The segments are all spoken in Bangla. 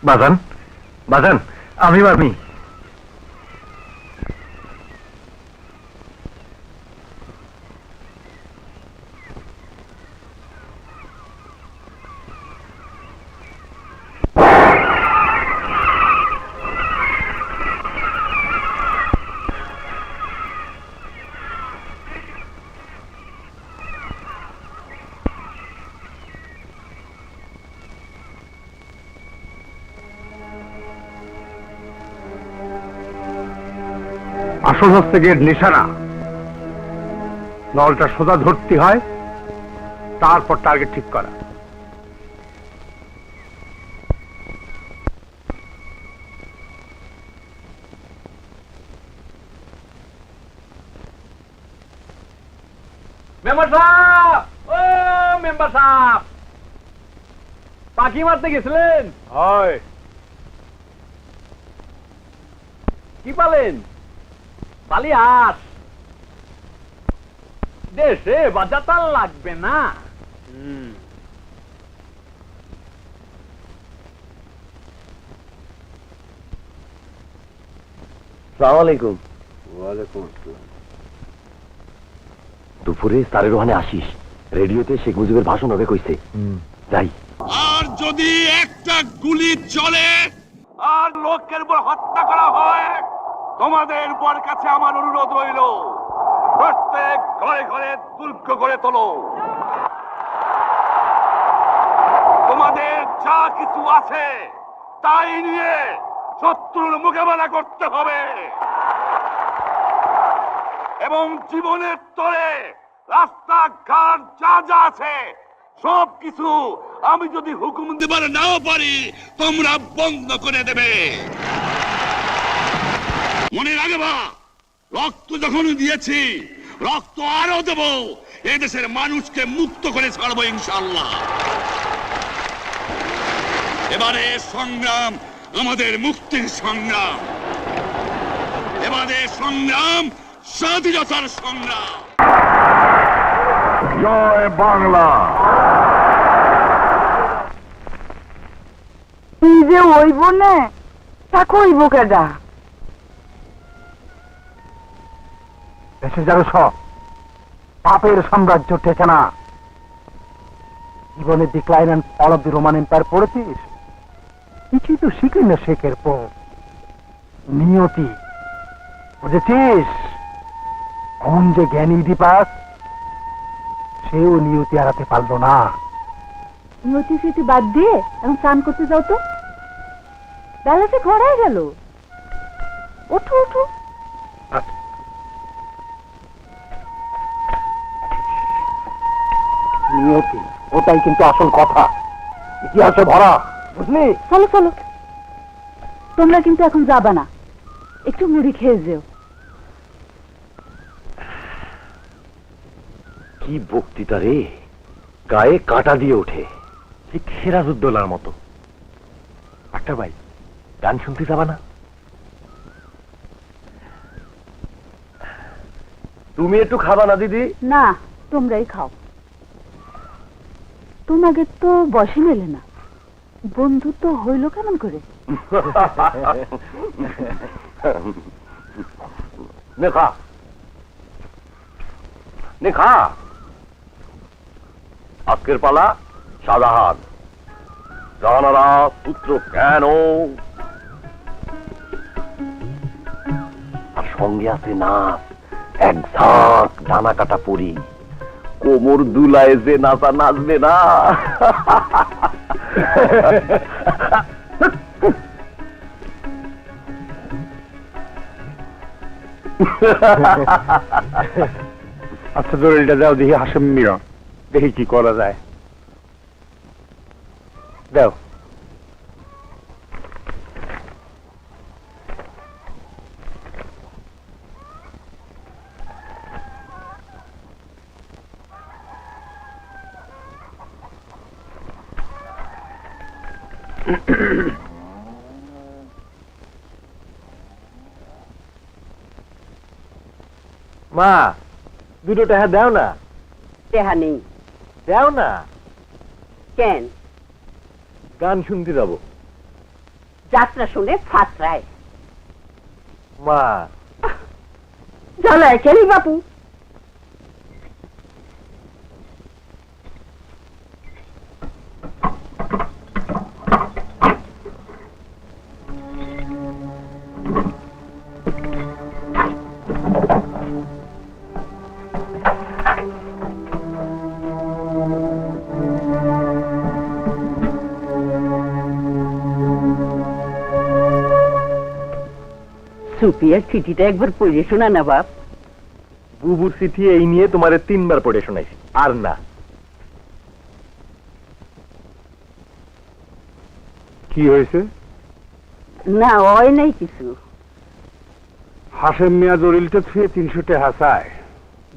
বাজান বাজান, আমি মামি। আসল হচ্ছে গিয়ে নিশানা, নলটা সোজা ধরতে হয়, তারপর টার্গেট ঠিক করা। মেম্বার সাহেব, ও মেম্বার সাহেব, পাখি মারতে গেছিলেন? হয় কি পালেন? বালিয়াস। দেশে বাজাতার লাগবে না। সালাম আলাইকুম। ওয়ালাইকুম আসসালাম। দুপুরে স্যারের ওখানে আসিস, রেডিওতে শেখ মুজিবের ভাষণ হবে কইছে। যাই। আর যদি একটা গুলি চলে আর লোকের উপর হত্যা করা হয়, তোমাদের উপর কাছে আমার অনুরোধ রইল, প্রত্যেক ঘরে ঘরে দুর্গ করে তোলো। তোমাদের যা কিছু আছে তাই নিয়ে শত্রুর মোকাবেলা করতে হবে এবং জীবনের তরে রাস্তাঘাট যা যা আছে সব কিছু আমি যদি হুকুম দেবার নাও পারি তোমরা বন্ধ করে দেবে। মনে রাখবা, রক্ত যখন দিয়েছি রক্ত আরো দেব, এদেশের মানুষকে মুক্ত করে ছাড়বো ইনশাআল্লাহ। এবারে সংগ্রাম আমাদের মুক্তির সংগ্রাম, এবারে সংগ্রাম স্বাধীনতার সংগ্রাম। জয় বাংলা। কি যে হইব না তা কইব কেডা? দেশে যাবে সব, পাপের সাম্রাজ্য টেকে না। জীবনে decline and fall of the Roman empire পড়েছিস? কিছুই তো শিখলি না শেখের পর। নিয়তি বুঝেছিস? কোন যে জ্ঞানী দিপাস, সেও নিয়তি হারাতে পারলো না। নিয়তি স্মৃতি বাদ দিয়ে এখন স্নান করতে যাও তো, বেলা যে ঘরাই গেল। ওঠো ওঠো। নিয়তি, ওটাই কিন্তু আসল কথা, ইতিহাসে ভরা, বুঝলি? চলো চলো, তোমরা কিন্তু এখন যাবা না, একটু মুড়ি খেয়ে যেও। কি বক্তৃতা রে, গায়ে কাঁটা দিয়ে ওঠে, ঠিক সিরাজউদ্দৌলার মতো। একটা ভাই, গান শুনতে যাবা না? তুমি একটু খাবা না দিদি? না, তোমরাই খাও। তোমাকে তো বসে মেলে না, বন্ধুত্ব হইল কেমন করে? নেখা নেখা। আজকের পালা শাহজাহান, জানারা পুত্র কেন, আর সঙ্গে আছে নাচ, এক ঝাঁক ডানা কাটা পরি, কোমর দুলায় যে নাচা নাচবে না। আচ্ছা দড়িটা দাও দেখি, হাসেম মিয়া, দেখি কি করা যায়। দাও। মা, দুটো টাকা দাও না। টেহা নেই। দাও না, কেন? গান শুনতে যাবো। যাত্রা শুনে ফাতরায় মা জ্বালায় খেলি বাপু। সুপিয়ার চিঠিটা একবার পড়ে শোনা না বাপ। বুবুর চিঠি এই নিয়ে তোমারে 3 বার পড়ে শোনাইছি, আর না। কি হয়েছে? না হয় নাই কিছু। হাসেম মিয়া জলিলটা ছুঁয়ে 300 টাকা চায়,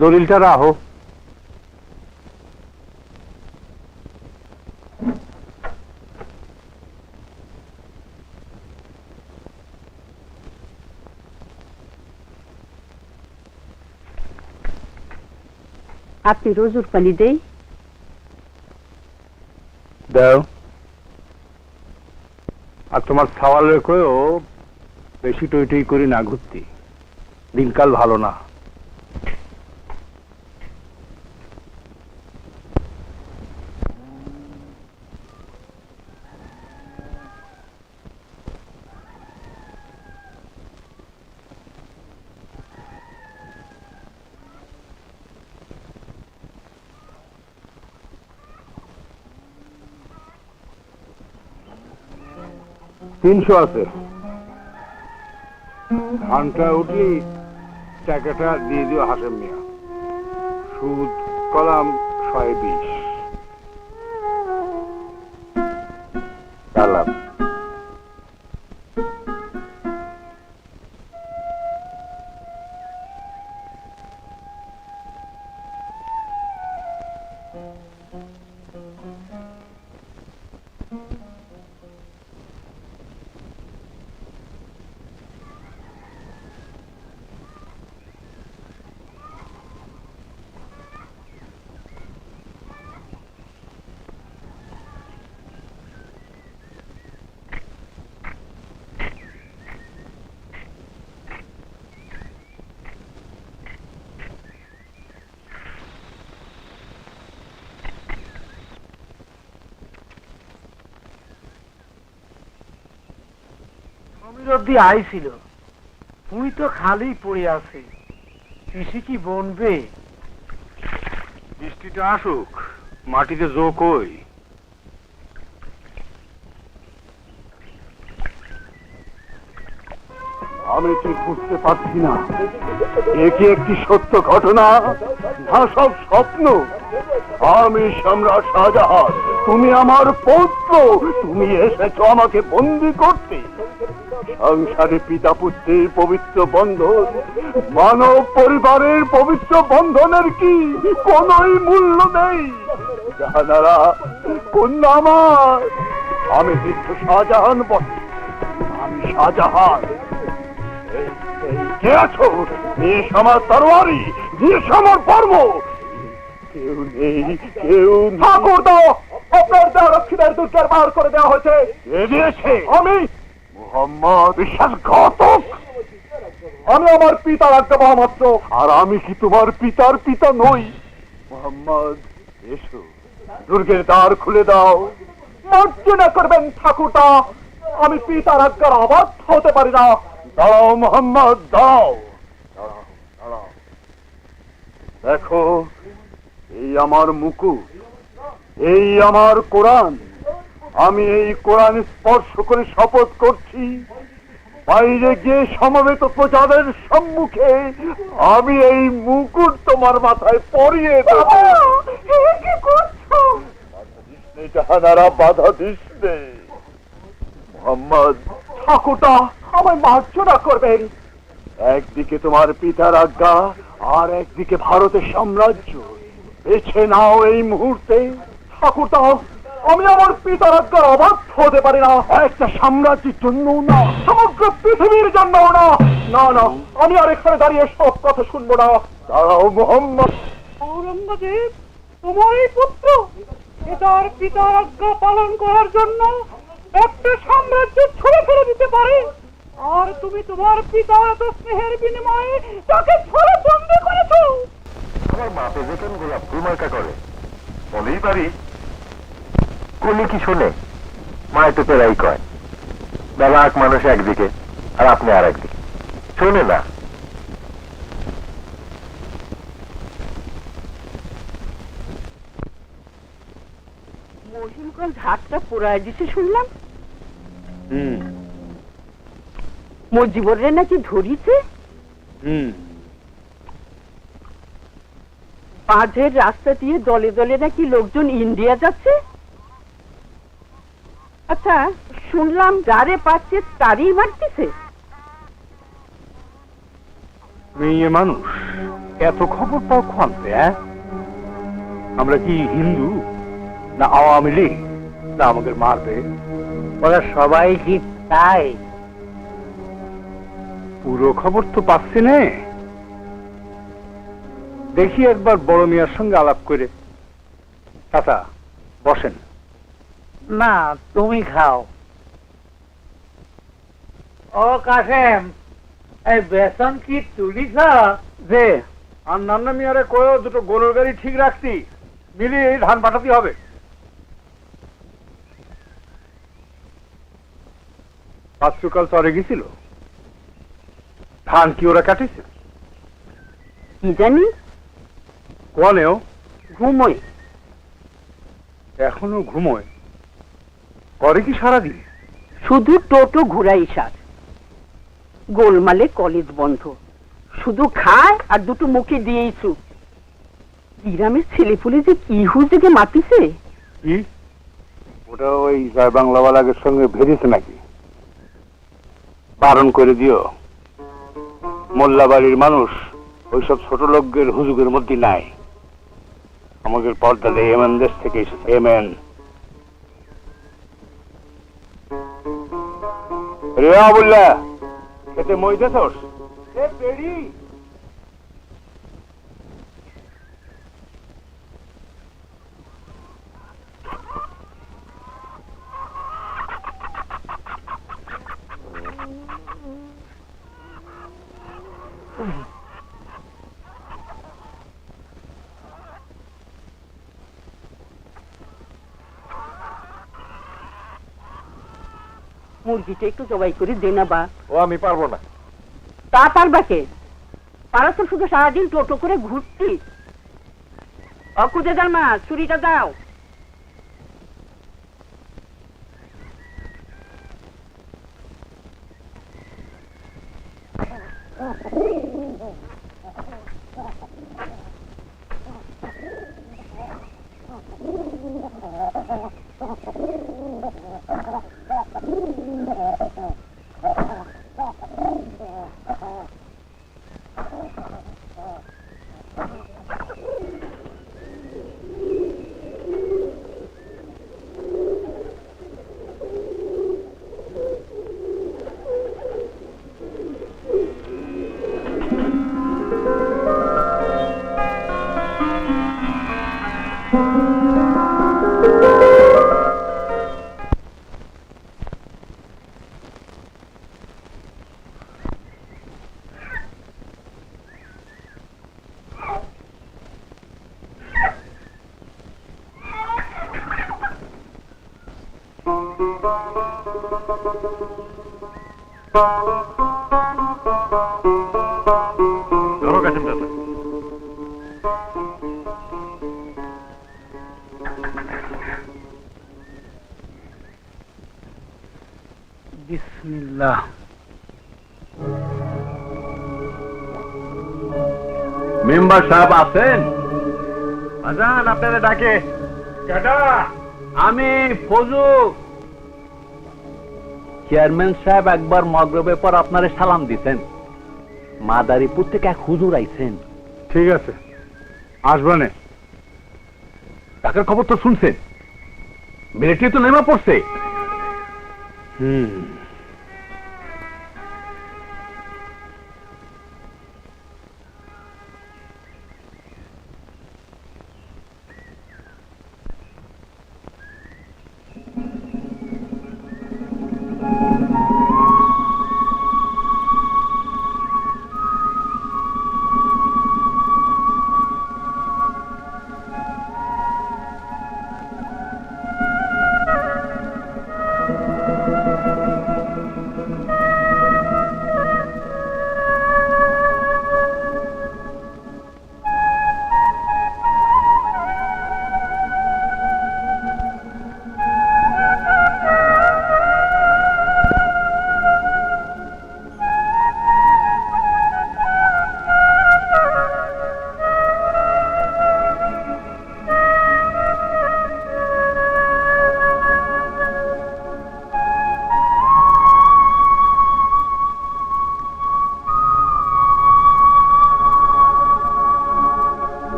জলিলটা রাহো। আপনি রোজুর পানি দেই দাও। আর তোমার সওয়াল রেখেও বেশি টই টই করি না ঘুরতি, দিনকাল ভালো না। তিনশো আছে, ধানটা উঠলি টাকাটা দিয়ে দিও হাসেম মিয়া। সুদ কলাম 120। সালাম। অবধি আইছিল, তুই তো খালি পড়ে আছে, কৃষি কি বনবে? বৃষ্টিটা আসুক, মাটিতে জোক হই। আমি ঠিক বুঝতে পারছি না, এ কি একটি সত্য ঘটনা না সব স্বপ্ন? আমি সম্রাট শাহজাহান, তুমি আমার পৌত্র, তুমি এসেছো আমাকে বন্দি করতে। সংসারে পিতা পুত্রের পবিত্র বন্ধন, মানব পরিবারের পবিত্র বন্ধনের কি কোনই মূল্য নেই? জাহানারা কন্যা আমার, আমি বৃদ্ধ শাহজাহান বটে, আমি শাহজাহান। কে আছো? নিয়ে আমার তরবারি, নিয়ে আমার কর্ম। কেউ নেই, কেউ থাকো দাও। আপনার দেওয়া রক্ষীদের দুর্গার বার করে দেওয়া হয়েছে। কে দিয়েছে? আমি মোহাম্মদ বিশ্বাসঘাতক। আমি আমার পিতার আজ্ঞা মাত্র। আর আমি কি তোমার পিতার পিতা নই? মোহাম্মদ এসো, দুর্গের দ্বার খুলে দাও। মার্জনা করবেন ঠাকুরদা, আমি পিতার আজ্ঞার অবাধ্য হতে পারি না। দাও মোহাম্মদ, দাও। দাঁড়াও। দেখো, এই আমার মুকুট, এই আমার কোরআন। আমি এই কোরআন স্পর্শ করে শপথ করছি, বাইরে গিয়ে সমবেত প্রজাদের সম্মুখে আমি এই মুকুট তোমার মাথায় পরিয়ে দেব। জাহানারা, বাধা দিস নে। মোহাম্মদ, ঠাকুরটা আমায় মার্জনা করবেন। একদিকে তোমার পিতার আজ্ঞা, আর একদিকে ভারতের সাম্রাজ্য। বেছে নাও এই মুহূর্তে। ঠাকুরটা, আমি আমার পিতার আজ্ঞার অবাধ্য হতে পারি না। একটা সাম্রাজ্যের জন্য না, সমগ্র পৃথিবীর জন্য না। না না, আমি আর এখানে দাঁড়িয়ে সব কথা শুনবো না। দাঁড়াও মোহাম্মদ। ঔরঙ্গজেব তোমারই পুত্র, পিতার আজ্ঞা পালন করার জন্য একটা সাম্রাজ্য ছুঁড়ে ফেলে দিতে পারে, আর তুমি তোমার পিতার এত স্নেহের বিনিময়ে তাকে ছড়ে বন্দি করেছো। আমার বাপে যেতেন গোলাপ ফুল মার্কা করে, বলেই পারি। কলি কি শোনে? মায় তো পেরাই কয়, বেলা এক মানুষ একদিকে আর আপনি আর একদিকে, শোনে না। মহিমগঞ্জ হাটটা পোড়ায় দিছে শুনলাম। মজিবরে নাকি ধরিছে। বাঁধের রাস্তা দিয়ে দলে দলে নাকি লোকজন ইন্ডিয়া যাচ্ছে। আচ্ছা, শুনলাম যারে পাচ্ছে তারই মারতেছে। মেয়ে মানুষ এত খবর পাও খানতে? আমরা কি হিন্দু না আওয়ামী লীগ না আমাদের মারবে? ওরা সবাই কি তাই? পুরো খবর তো পাচ্ছি না। দেখি একবার বড় মিয়ার সঙ্গে আলাপ করে। চাচা বসেন। না, তুমি খাও। ও কাসেম, এই বেতন কি তুলিছ? যে আর নান্না মিয়ারে কয়েও দুটো গরুর গাড়ি ঠিক রাখতি, মিলিয়ে ধান পাঠাতে হবে। পাঁচকাল চরে গেছিল, ধান কি ওরা কাটিছে? কি জানি, কোনেও ঘুমোয়। এখনো ঘুমোয়? করে কি সারাদিন? শুধু টোটো ঘুরাই সার। গোলমালে কলেজ বন্ধ, শুধু খায় আর দুটো মুখে দিয়েইছু। গ্রামের ছেলেপুলে যে কি হুজেগে মাতিছে। কি ওটা ওই বাংলাওয়ালাদের সঙ্গে ভেজেছে নাকি? বারণ করে দিও, মোল্লা বাড়ির মানুষ ওইসব ছোট লোকের হুজুগের মধ্যে নাই। আমাদের পর্দাতে এমএন দেশ থেকে এসেছে, এমএন। রে আবুল্লাহ, খেতে মই দেছস? মুরগিটা একটু জবাই করে দে না বা। ও আমি পারবো না। তা পারবাকে? পারা তো শুধু সারাদিন টোটো করে ঘুরতি। অকুজে যার মা, ছুরিটা দাও। ধরো কাসেম চাচা। বিসমিল্লাহ। মেম্বার সাহেব আছেন? আজান আপনাদের ডাকে। আমি ফজু। চেয়ারম্যান সাহেব একবার মগরবের পর আপনারে সালাম দিতেন। মাদারীপুর থেকে এক হুজুর আইছেন। ঠিক আছে, আসবানে। টাকার খবর তো শুনছেন, মিলিটারি তো নেমে পড়ছে।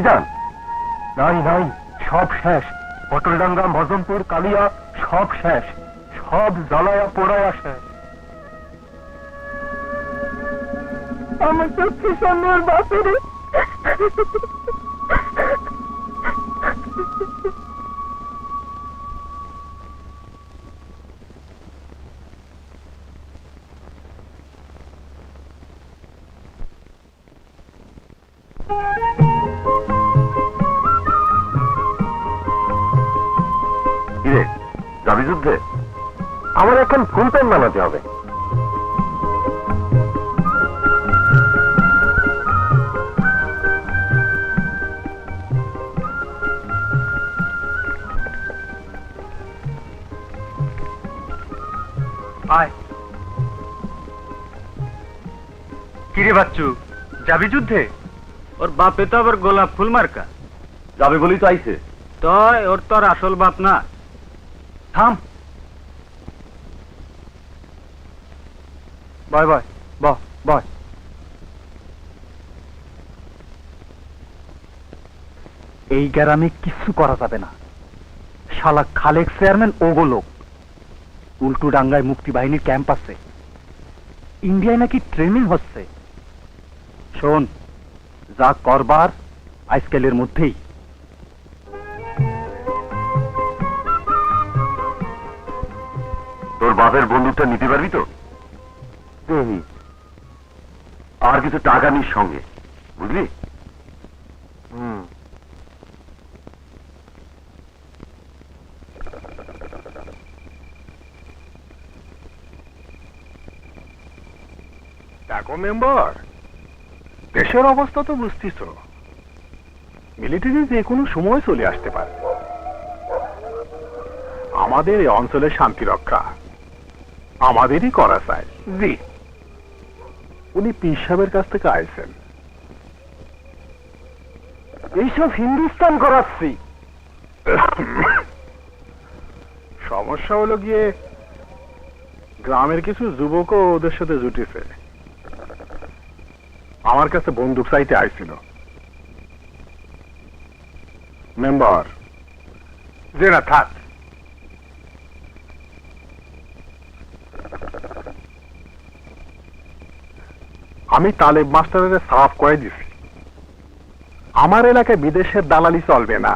ভাইজান? নাই নাই, সব শেষ। পটলডাঙ্গা, মজমপুর, কালিয়া সব শেষ, সব জ্বালায়া পোড়ায়া শেষ। আমার চোখে সামনে আর বাপের কিরে, যাবি যুদ্ধে? আমার এখন ফুল প্যান্ট বানাতে হবে। কিরে বাচ্চু, যাবি যুদ্ধে? ওর বাপে তো আবার গোলাপ ফুল মার্কা। যাবে বলেই তো আইছে। তয় ওর তো আর আসল বাপ না। থাম, বয় বয় বয়। এই গ্রামে কিছু করা যাবে না। শালা খালেক চেয়ারম্যান ওগো লোক। উল্টু ডাঙ্গায় মুক্তি বাহিনীর ক্যাম্প আছে, ইন্ডিয়ায় নাকি ট্রেনিং হচ্ছে। শোন, যা করবার আজকালের মধ্যেই। তোর বাপের বন্দুকটা নিতে পারবি তো? আর কিছু টাকা নিস সঙ্গে, বুঝলি? দেখো মেম্বার, দেশের অবস্থা তো বুঝতিস, মিলিটারি যে কোনো সময় চলে আসতে পারে। আমাদের এই অঞ্চলের শান্তি রক্ষা আমাদেরই করা চাই। জি, উনি পীর সাহেবের কাছ থেকে আইছেন। এইসব হিন্দুস্তান করাচ্ছি। সমস্যা হলো গিয়ে গ্রামের কিছু যুবকও ওদের সাথে জুটেছে। আমার কাছে বন্দুক চাইতে আইছিল। মেম্বার, যে না থাক, আমি তালেব মাস্টারের সাফ করে দিছি, আমার এলাকায় বিদেশের দালালি চলবে না।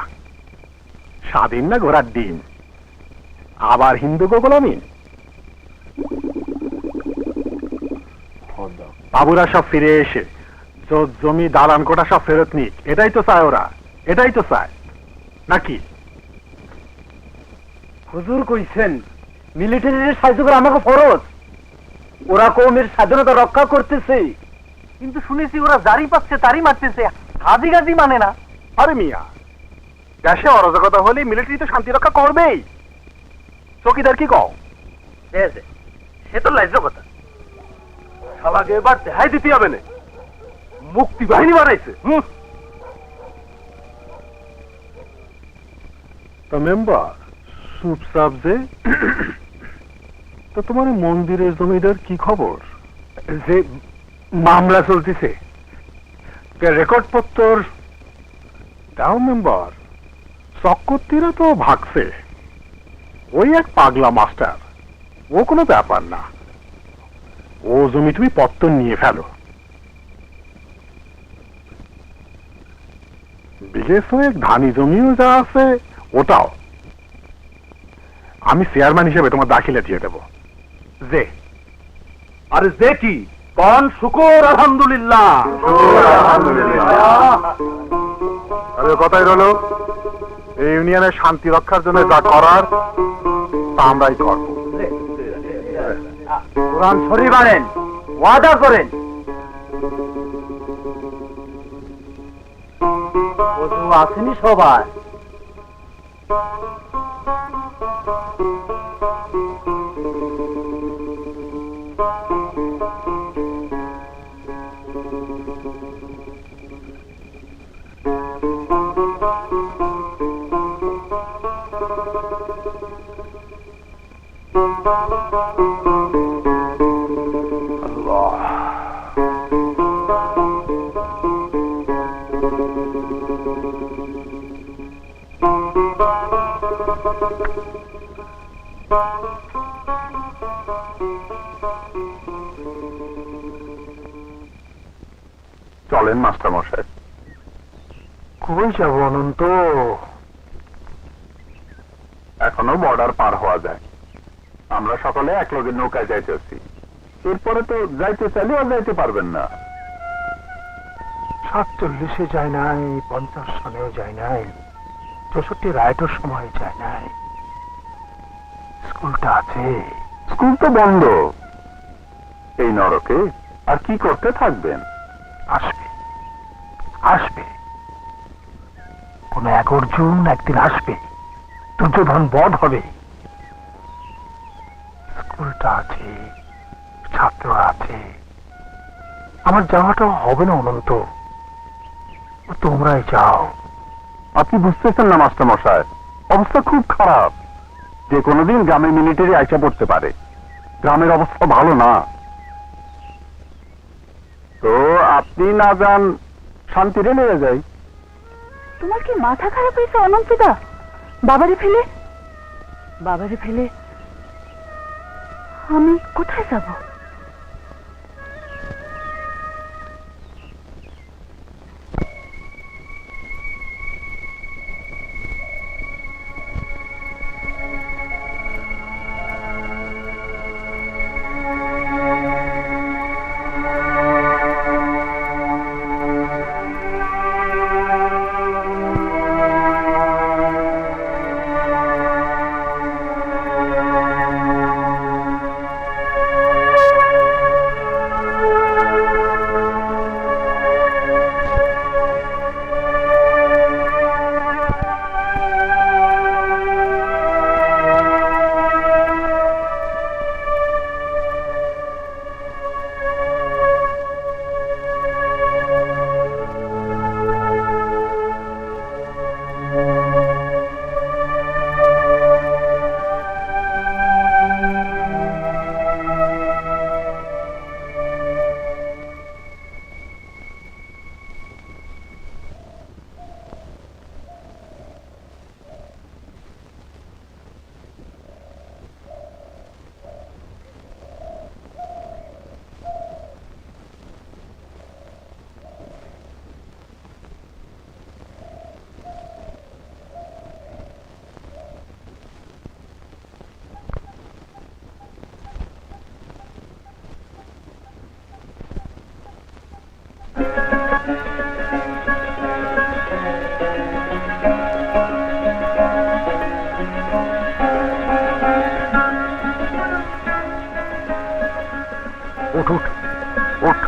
স্বাধীন না ঘোড়ার ডিম, আবার হিন্দু গোলামি। বাবুরা সব ফিরে এসে জমি দালান কোটা সব ফেরত নিক, এটাই তো চায় ওরা, এটাই তো চায় নাকি? হুজুর কইছেন মিলিটারির সাহায্য করে আমাকে ফরজ। ওরা কৌমের স্বাধীনতা রক্ষা করতেছে, কিন্তু শুনেছি ওরা জারি পাচ্ছে তারই মারতেছে, হাজি গাজি মানে না। আরে মিয়া, দেশে অরাজকতা হলে মিলিটারি তো শান্তি রক্ষা করবেই। চৌকিদার কি কও? সে তো লাইজ কথা। শালাকে এবার দেখাই দিতে হবে না, মুক্তি বাহিনী বানাইছে। তা মেম্বার চুপচাপ যে, তো তোমার মন্দিরের জমিদার কি খবর? যে মামলা চলতেছে, রেকর্ড পত্তর দাও মেম্বার। চক্করতিরা তো ভাগছে, ওই এক পাগলা মাস্টার, ও কোনো ব্যাপার না। ও জমি তুমি পত্তর নিয়ে ফেলো। বিঘে ছয়েক ধানি জমিও যা আছে ওটাও আমি চেয়ারম্যান হিসেবে তোমার দাখিলে দিয়ে দেব। যে আরে যে কি কন শুকর আলহামদুলিল্লাহ। আরে কথাই রইল, এই ইউনিয়নের শান্তি রক্ষার জন্য যা করার তা আমরাই করব। কোরআন শরীফ আনেন, ওয়াদা করেন। আসেনি সবাই? আল্লাহ চলেন মাস্টার মশাই। কই যাবো অনন্ত? এখনো বর্ডার পার হওয়া যায়। আমরা সকলে এক লগে নৌকায় যাইতেছি। এরপরে তো যাইতে চাইলেও যাইতে পারবেন না। 47 যায় নাই, 50 সনেও যায় নাই, 64 রায়টের সময় যায় নাই। স্কুলটা আছে। স্কুল তো বন্ধ এই নরকে, আর কি করতে থাকবেন? আসবে আসবে, কোন এক অর্জুন একদিন আসবে, দুর্যোধন বধ হবে। স্কুলটা আছে, ছাত্র আছে, আমার যাওয়াটা হবে না অনন্ত, তোমরাই যাও। আপনি বুঝতেছেন না মাস্টার মশাই, অবস্থা খুব খারাপ। যে কোনোদিন গ্রামে মিলিটারি আইসা পড়তে পারে। গ্রামের অবস্থা ভালো না। তো আপনি না যান, শান্তিরে নিয়ে যাই। তোমার কি মাথা খারাপ হয়েছে অনন্তদা? বাবারে ফেলে আমি কোথায় যাব? উঠ উঠ উঠ।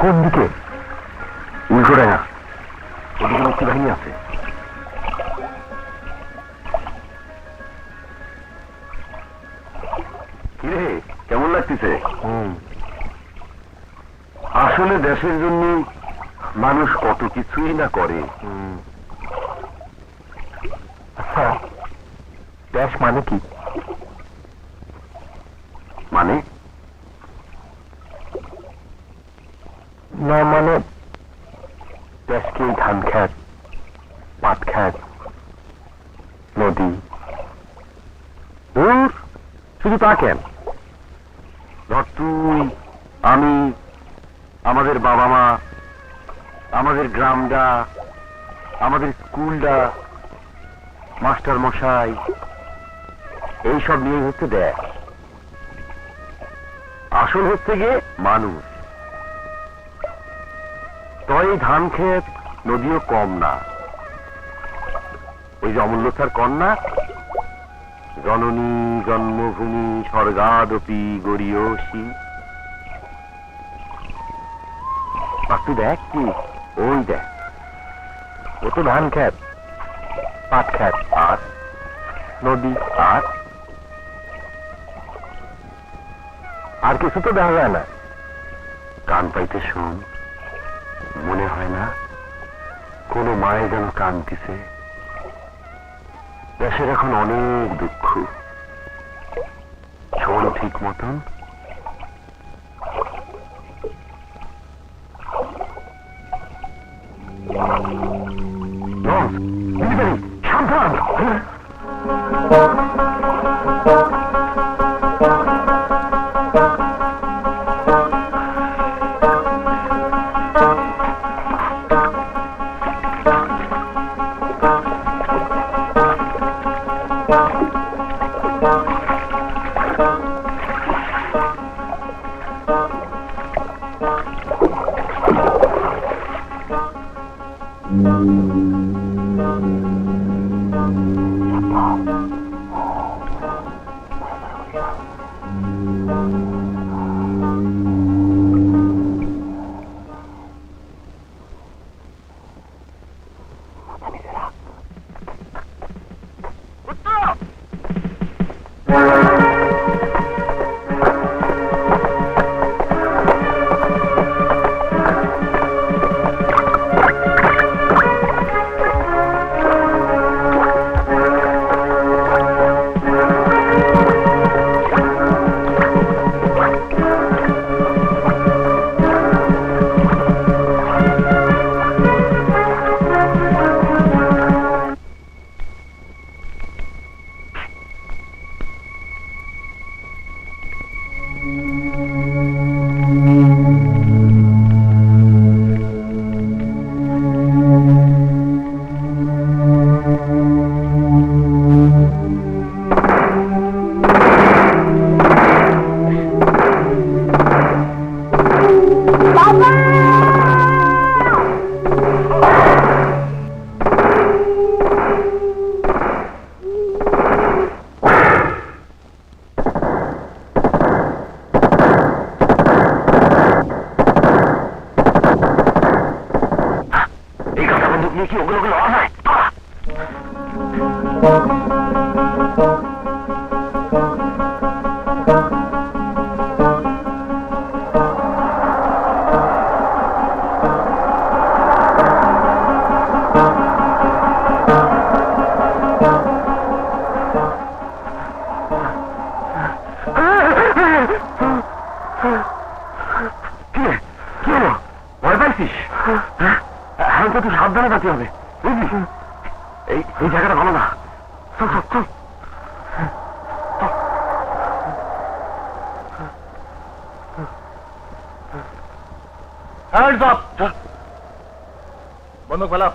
কোন দিকে? উল্টো ডাঙা, ওদিকে মুক্তি বাহিনী আছে। কিরে, কেমন লাগতেছে? আসলে দেশের জন্য মানুষ কত কিছুই না করে। আচ্ছা, দেশ মানে কি? মানে না মানে দেশকে ধান খেত, পাট খেত, নদী। দূর, শুধু তা কেন? ধর তুই, আমি, আমাদের বাবা মা, আমাদের গ্রামটা, আমাদের স্কুলটা, মাস্টার মশাই, এইসব নিয়ে হচ্ছে দেশ। আসল হচ্ছে গিয়ে মানুষ। তই ধান ক্ষেত, নদীও কম না। ওই যে অমূল্য স্যার কন্যা, জননী জন্মভূমি স্বর্গাদপি গরিয়সী। তুই দেখ কি, ওই দেখ, ও তো ধান ক্ষেত, পাট ক্ষেত, আর নদী, আর কিছু তো দেখা যায় না। কান পাইতে শুন, মনে হয় না কোন মায়ের যেন কাঁদতেছে। দেশের এখন অনেক দুঃখ। শোন ঠিক মতন, সাবধানে বাঁচতে হবে, বুঝলি? এই জায়গাটা ভালো না। চল চল চল। বন্ধ ফেলা,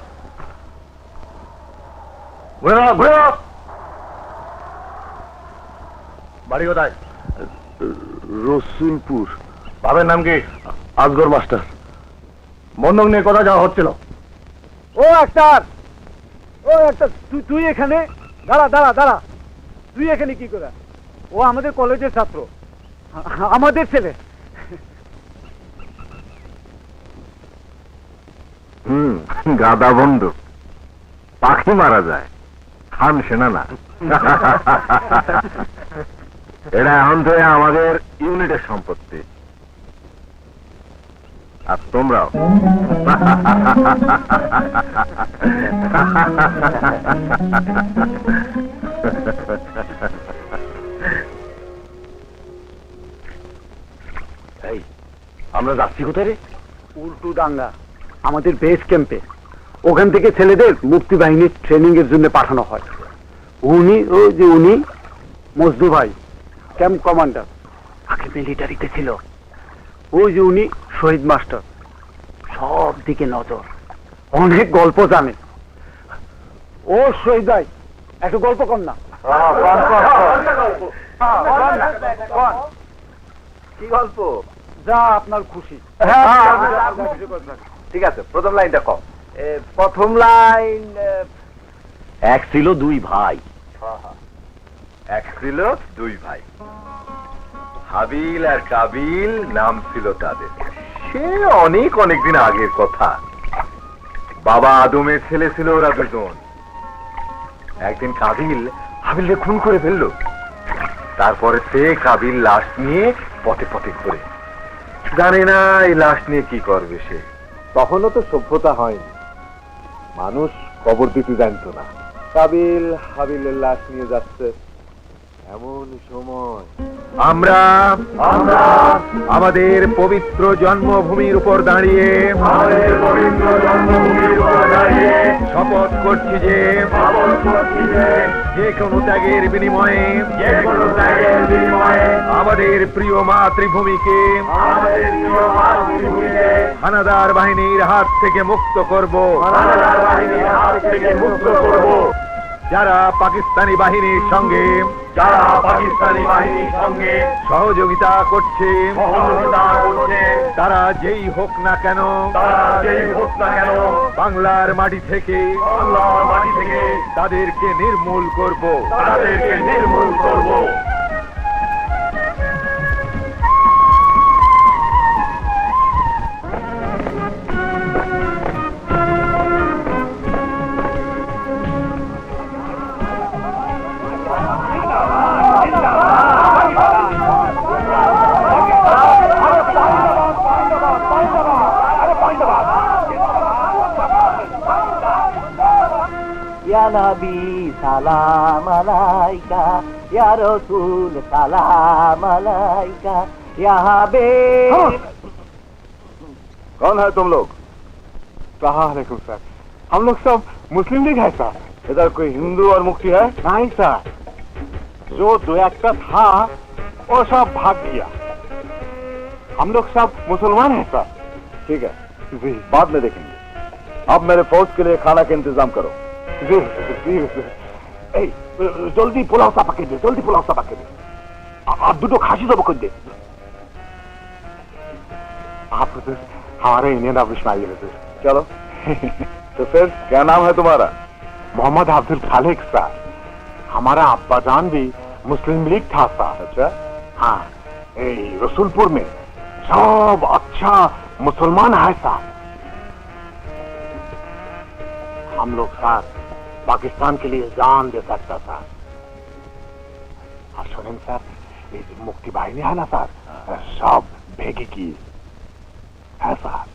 বাড়ি কোথায়? রসুলপুর। বাবার নাম কি? আসগর মাস্টার। বন্ধক নিয়ে কথা যাওয়া হচ্ছিল। ও ডাক্তার, ও ডাক্তার, তুই এখানে দাঁড়া দাঁড়া দাঁড়া। তুই এখানে কি করে? ও আমাদের কলেজের ছাত্র, আমাদের ছেলে। গাদা বন্ধু, পাখি মারা যায়, খান সেনা না। এটা এখন থেকে আমাদের ইউনিটের সম্পত্তি, আর তোমরাও। এই, আমরা যাচ্ছি কোথায় রে? উল্টু ডাঙ্গা, আমাদের বেস ক্যাম্পে। ওখান থেকে ছেলেদের মুক্তি বাহিনীর ট্রেনিং এর জন্য পাঠানো হয়। উনি মজদু ভাই, ক্যাম্প কমান্ডার, আগে মিলিটারিতে ছিল। ওই যে উনি শহীদ মাস্টার, সব দিকে নজর, অনেক গল্প জানে। ও শহীদ ভাই, একটা গল্প কর না। কি গল্প? যা আপনার খুশি। ঠিক আছে, প্রথম লাইনটা কম। প্রথম লাইন, এক ছিল দুই ভাই। এক ছিল দুই ভাই, হাবিল আর কাবিল নাম ছিল তাদের। সে অনেক অনেক দিন আগের কথা। বাবা আদমের ছেলে ছিল ওরা দুজন। একদিন কাবিল হাবিলকে খুন করে ফেললো। তারপরে সে কাবিল লাশ নিয়ে পথে পথে ঘুরে, জানে না এই লাশ নিয়ে কি করবে সে। তখনও তো সভ্যতা হয়নি, মানুষ কবর দিতে জানতো না। কাবিল হাবিলের লাশ নিয়ে যাচ্ছে, এমন সময় আমরা আমাদের পবিত্র জন্মভূমির উপর দাঁড়িয়ে শপথ করছি যে যে কোনো ত্যাগের বিনিময়ে আমাদের প্রিয় মাতৃভূমিকে হানাদার বাহিনীর হাত থেকে মুক্ত করব। যারা পাকিস্তানি বাহিনীর সঙ্গে সহযোগিতা করছে তারা যেই হোক না কেন বাংলার মাটি থেকে তাদেরকে নির্মূল করব। ইয়া নবী সালাম আলাইকা, ইয়া রাসূল সালাম আলাইকা, ইয়া হাবিব। कौन है तुम लोग? सलाम सर, हम लोग सब मुस्लिम लीग है सर। इधर कोई हिंदू और मुक्ति है? नहीं सर, जो दो एक था वो सब भाग गया। हम लोग सब मुसलमान हैं सर। ठीक है, जी बाद में देखेंगे। अब मेरे फौज के लिए खाना का इंतजाम करो। जी जी জলদি পোলাও চাপাকে দে, জলদি পোলাও চাপাকে দে, আর দুটো খাসি দেবো করে দে। आप तो हमारे इंडियन ऑफिस में आइए सर। चलो। तो फिर क्या नाम है तुम्हारा? मोहम्मद अब्दुल खालिक सर। हमारा अब्बा जान भी मुस्लिम लीग था सर। अच्छा, हाँ, रसूलपुर में सब अच्छा मुसलमान है सर। हम लोग सर पाकिस्तान के लिए जान दे सकता सर। और सुनें सर, ये जो मुक्ति बाहिनी है ना सर, सब भेगी की है सर।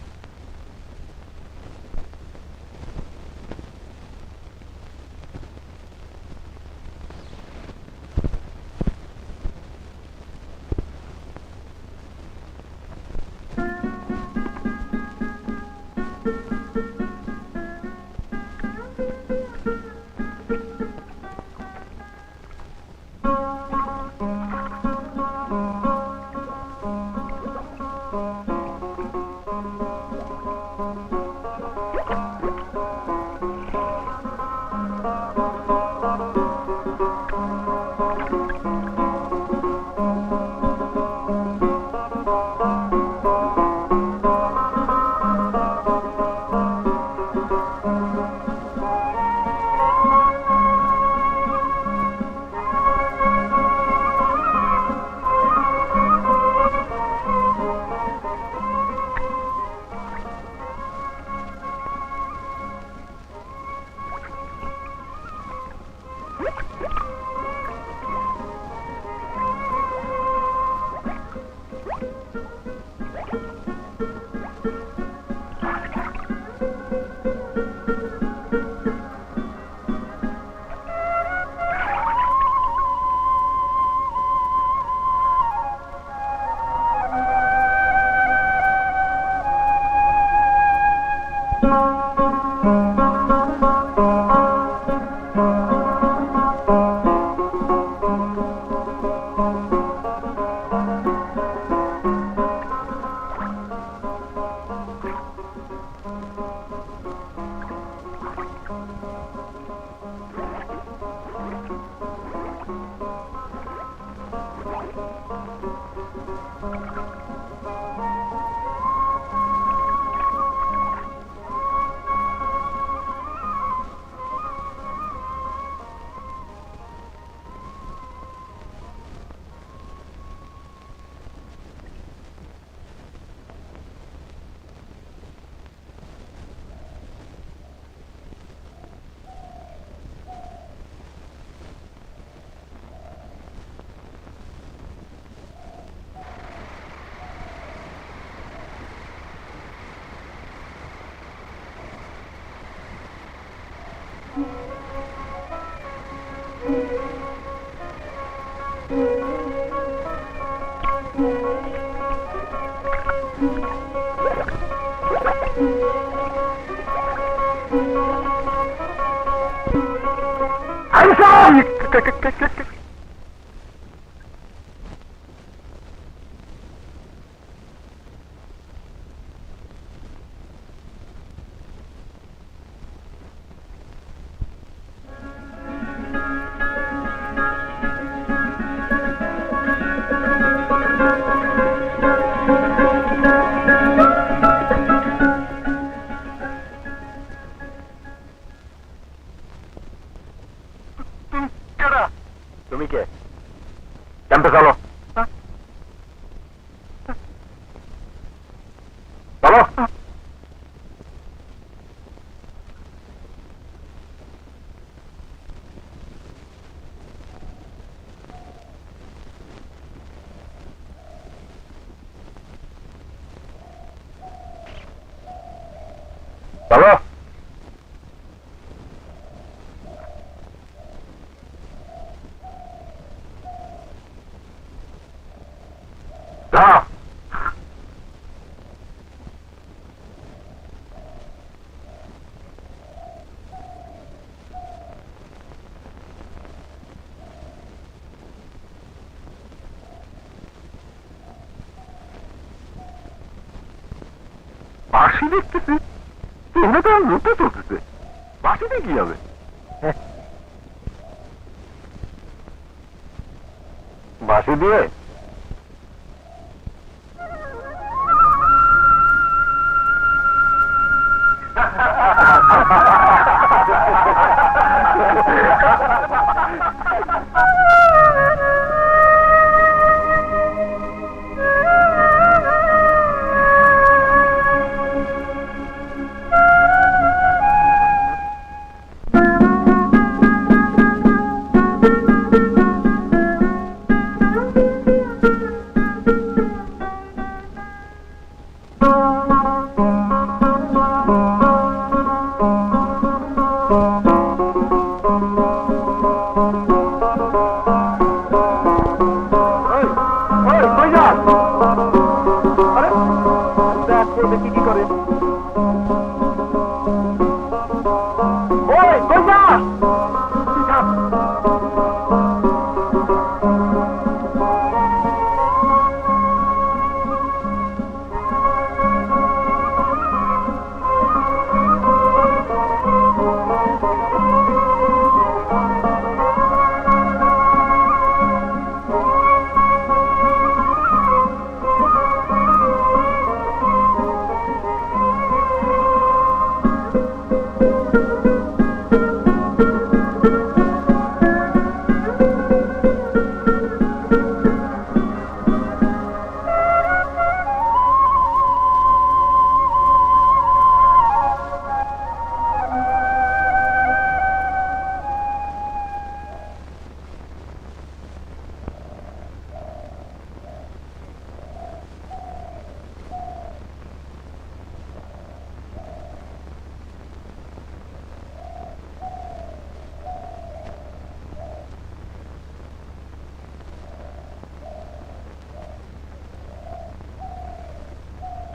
চলো। যাও। বাঁশি দেখতেছি, এখানে তো আর লুটে চলতেছে, বাঁশিতে কি হবে? বাঁশি দিয়ে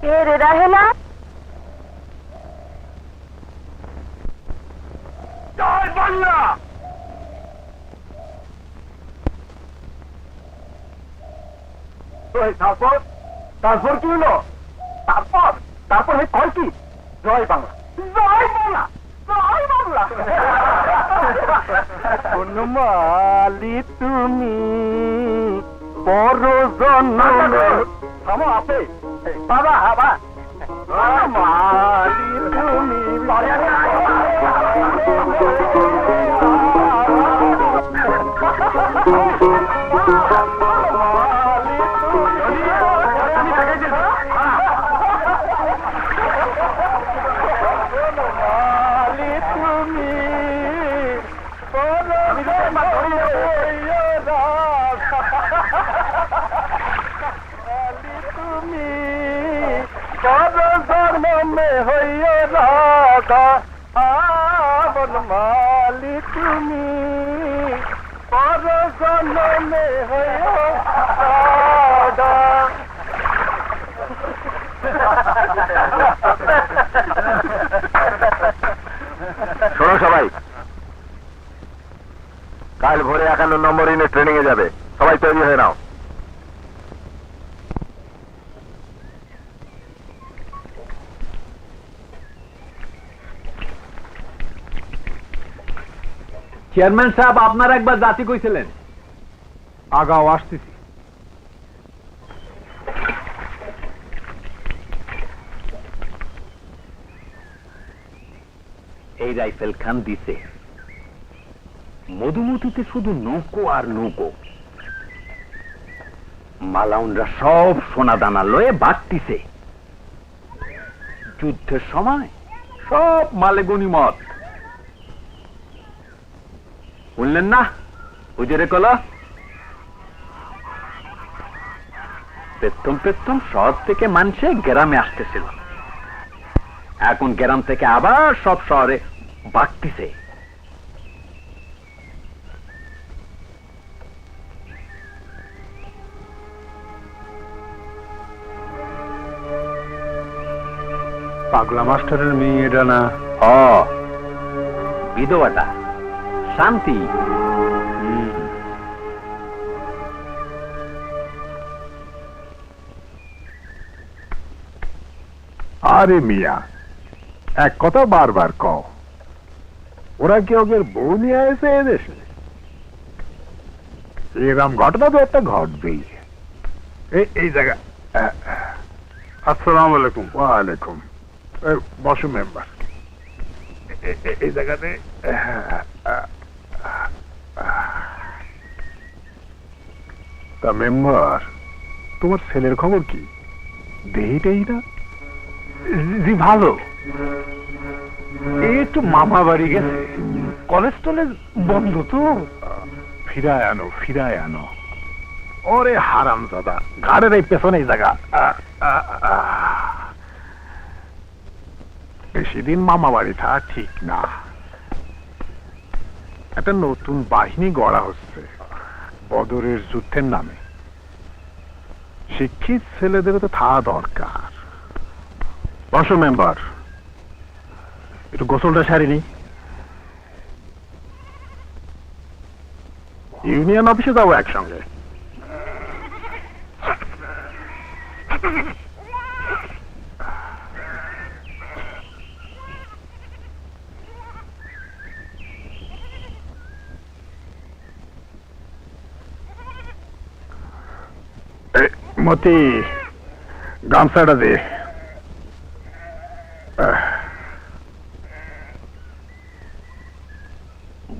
কে রে রাহেলা? জয় বাংলা। তারপর তারপর কি হলো? তারপর তারপর কয় কি? জয় বাংলা, জয় বাংলা, জয় বাংলা। বনমালী তুমি বড় জন্ম। থামো আপে বাবা বাবা, বনমালী তুমি বনমালী তুমি পর জন্মে হইও রাধা। শোনো সবাই, কাল ভোরে 51 নম্বর ইউনিট ট্রেনিং এ যাবে, সবাই তৈরি হয়ে নাও। চেয়ারম্যান সাহেব, আপনার একবার জাতি কইছিলেন। আগাও, আসতেছি। এই রাইফেল খান দিছে, মধুমতিতে শুধু নৌকো আর নৌকো। মালাউনরা সব সোনা দানা লয়ে বাড়তিছে। যুদ্ধের সময় সব মালে গনিমত। শুনলেন না হুজুরে কলা? পেত্তম পেত্তম শহর থেকে মানুষে গ্রামে আসতেছিল। এখন গ্রাম থেকে আবার সব শহরে বাড়তিছে। পাগলা মাস্টারের মেয়ে এটা না? বিধবাটা শান্তি। আরে মিয়া, এক কথা বারবার কও, ওরা কি ওদের বউ নিয়ে এসে এদেশে? এরকম ঘটনা তো একটা ঘটবেই। এই জায়গা। আসসালামু আলাইকুম। ওয়ালাইকুম। বসো মেম্বার, এই জায়গাতে। তা মেম্বার, তোমার ছেলের খবর কি? দেহিটাই না? জি ভালো, এই একটু মামা বাড়ি গেছে, কলেজ টলেজ বন্ধ তো। ফিরায় আনো, ফিরায় আনো। ওরে হারাম দাদা, ঘাড়ের এই পেছনে জায়গা। বেশি দিন মামা বাড়ি থাকা ঠিক না। একটা নতুন বাহিনী গড়া হচ্ছে বদরের যুদ্ধের নামে। শিক্ষিত ছেলেদের তো থাকা দরকার। বসো মেম্বার, একটু গোসলটা সারিনি। ইউনিয়ন অফিসে যাবো একসঙ্গে। মতি, গামছাটা দে।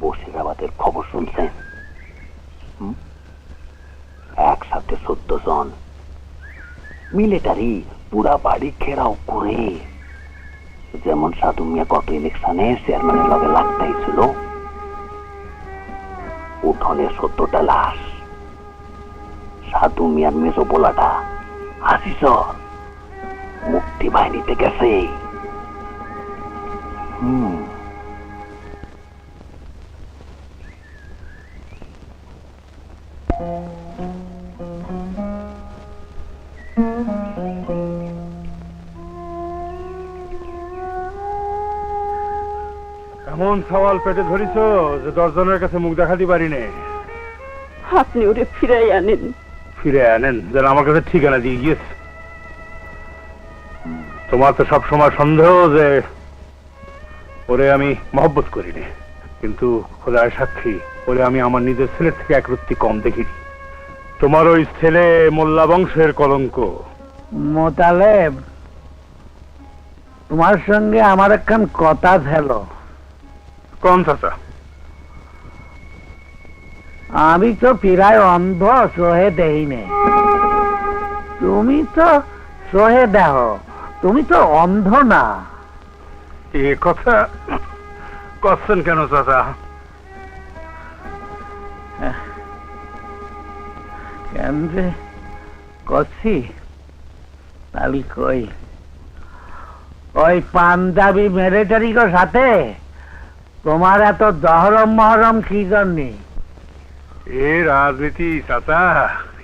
বসিরাবাদের খবর শুনছেন? একসাথে 14 জন মিলিটারি পুরা বাড়ি ঘেরাও করে, যেমন সাধু মিয়া গত ইলেকশনে চেয়ারম্যানের লগে লাগতেই ছিল। উঠোনে 17টা লাশ। সাধু মিয়ার মেজো পোলাটা আসিস মুক্তি বাহিনীতে গেছে। এমন সওয়াল পেটে ধরিস যে 10 জনের কাছে মুখ দেখাতে পারি নে। আপনি ওরে ফিরাই আনেন। ফিরে আনেন যেন আমার কাছে ঠিকানা দিয়ে গিয়েছে। তোমার তো সব সময় সন্দেহ যে ওরে আমি মহব্বত করিনি, কিন্তু খোদার সাক্ষী ওরে আমি আমার নিজের ছেলের থেকে এক রত্তি কম দেখিনি। তোমার ওই ছেলে মোল্লা বংশের কলঙ্ক। মোতালেব, তোমার সঙ্গে আমার একখান কথা ছিল। কোন চাচা? আমি তো প্রায় অন্ধ, সহে দেই নে। তুমি তো সহে দেহ, তুমি তো অন্ধ না। এ কথা করছেন কেন চাচা? কেন যে করছি তাহলে কই, ওই পাঞ্জাবি মিলিটারির সাথে তোমার এত দহরম মহরম কি জন্যে? এ রাজনীতি চাচা,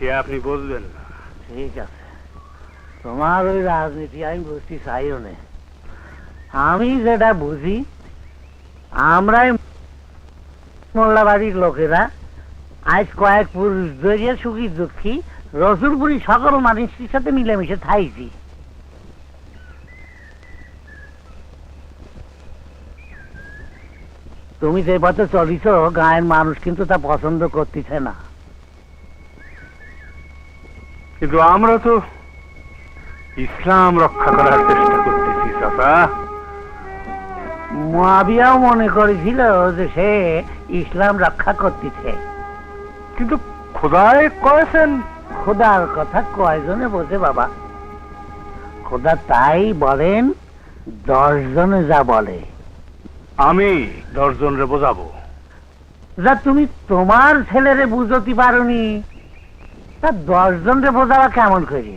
এ আপনি বলবেন না। ঠিক আছে, তোমার ওই রাজনীতি আমি বুঝতে চাইও না। আমি যেটা বুঝি, আমরাই মোল্লাবাড়ির লোকেরা আজ কয়েক পুরুষ ধরে সুখী দুঃখী রসুলপুরি সকল মানুষের সাথে মিলেমিশে থাইছি। তুমি যে পথে চলিছ, গায়ের মানুষ কিন্তু তা পছন্দ করতেছে না। কিন্তু আমরা তো ইসলাম রক্ষা করার চেষ্টা করতেছি চাচা। মুয়াবিয়াও মনে করেছিল যে সে ইসলাম রক্ষা করতেছে, কিন্তু খোদায় কয়েছেন। খোদার কথা কয়জনে বোঝে বাবা? খোদা তাই বলেন 10 জনে যা বলে। আমি 10 জনরে বোঝাবো। যা তুমি তোমার ছেলেরে বুঝতে পারোনি, তা 10 জনরে বোঝাবা কেমন করে?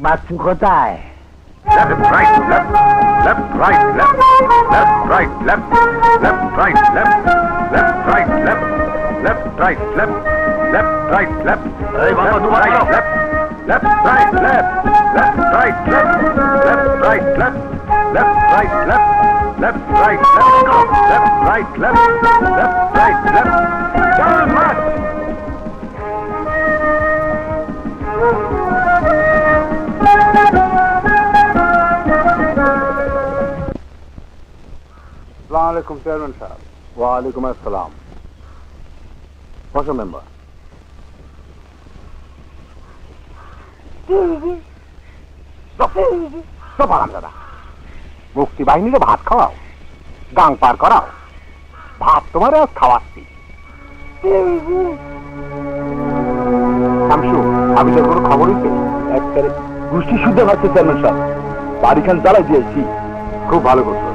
বাচ্চু কোথায়? Left, right, left, left, right, left, left, right, left, left, right, left, left, right, left, left, right, left, left, right, left, left, right, left, left, right, left, left, right, left, left, right, left, left, right, left, left, right, left, left, right, left, left, right, left. Down march. আসসালামু আলাইকুম চেয়ারম্যান সাহেব। ওয়ালাইকুম আসসালাম। বসো মেম্বার। দাদা মুক্তি বাহিনীরে ভাত খাওয়াও, গাং পার করাও, ভাত তোমার আজ খাওয়াচ্ছি। শামসু, আমি তোর কোনো খবর হইছে? একবারে গোষ্ঠী শুদ্ধ হচ্ছে চেয়ারম্যান সাহেব, বাড়িখান জ্বালাই দিয়েছি। খুব ভালো করছো।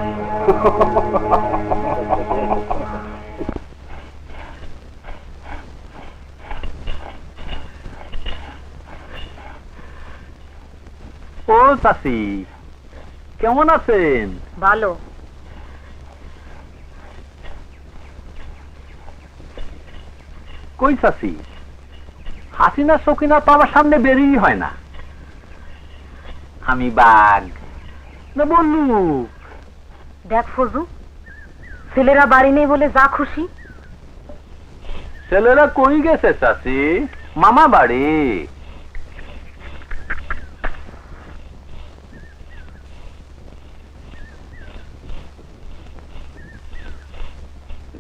ও চাচি, কেমন আছেন? ভালো। কই চাচি, হাসিনা সকিনা তো আমার সামনে বেরিয়ে হয় না। আমি বাঘ না বললু? দেখ ফজু, ছেলেরা বাড়ি নেই বলে যা খুশি। ছেলেরা কই গেছে চাচি? মামা বাড়ি।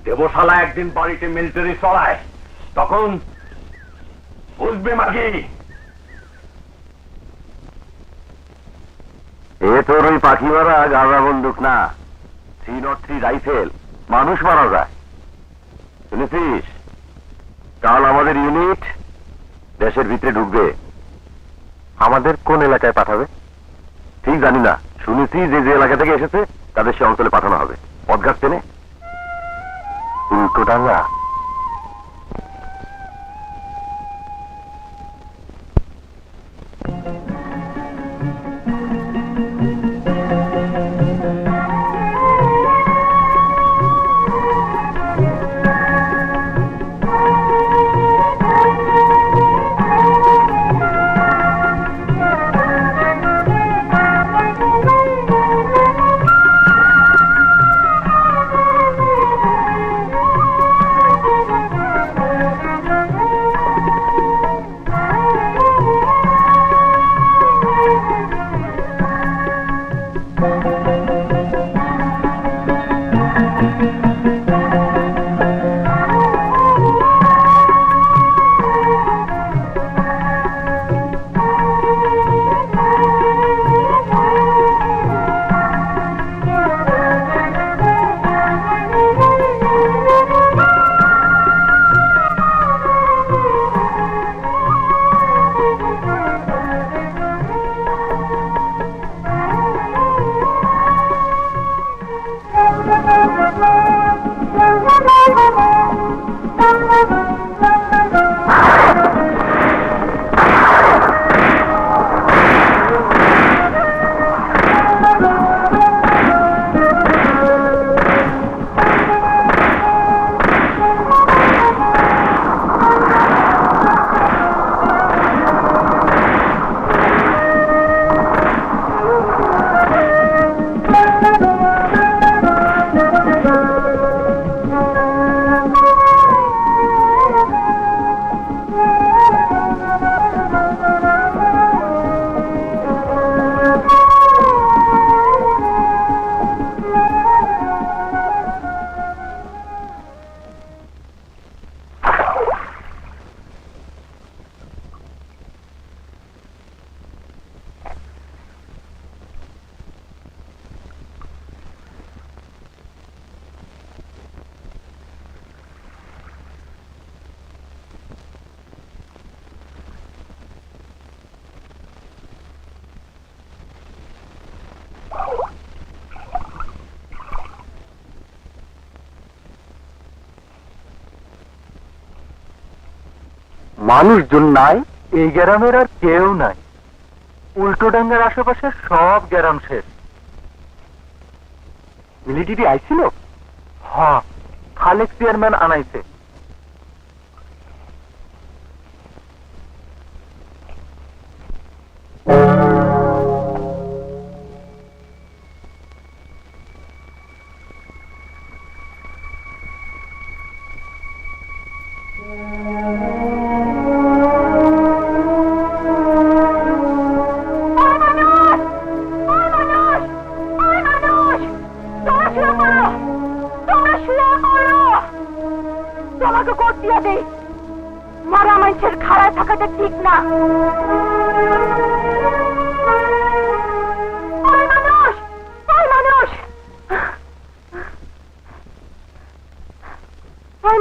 দেবশালা একদিন বাড়িতে মিলিটারি চড়ায়, তখন বুঝবে মাগি। এ তোর ওই পাখি মারা গাঁজা বন্দুক না, 303 রাইফেল, মানুষ মারা যায়। শুনেছিস? কাল আমাদের ইউনিট দেশের ভিতরে ঢুকবে। আমাদের কোন এলাকায় পাঠাবে ঠিক জানি না, শুনেছি যে যে এলাকা থেকে এসেছে তাদের সে অঞ্চলে পাঠানো হবে। পথঘাট চেনে? উল্টোডাঙ্গা। মানুষজন নাই, এই গ্রামের আর কেউ নাই। উল্টো ডাঙ্গার আশেপাশে সব গ্যারাম শেষ। মিলিটারি আইছিল? হ্যাঁ, খালেক চেয়ারম্যান আনাইছে। তোমাকে কোট দিয়ে দেই, মারা মানুষের খাড়ায় থাকাটা ঠিক না।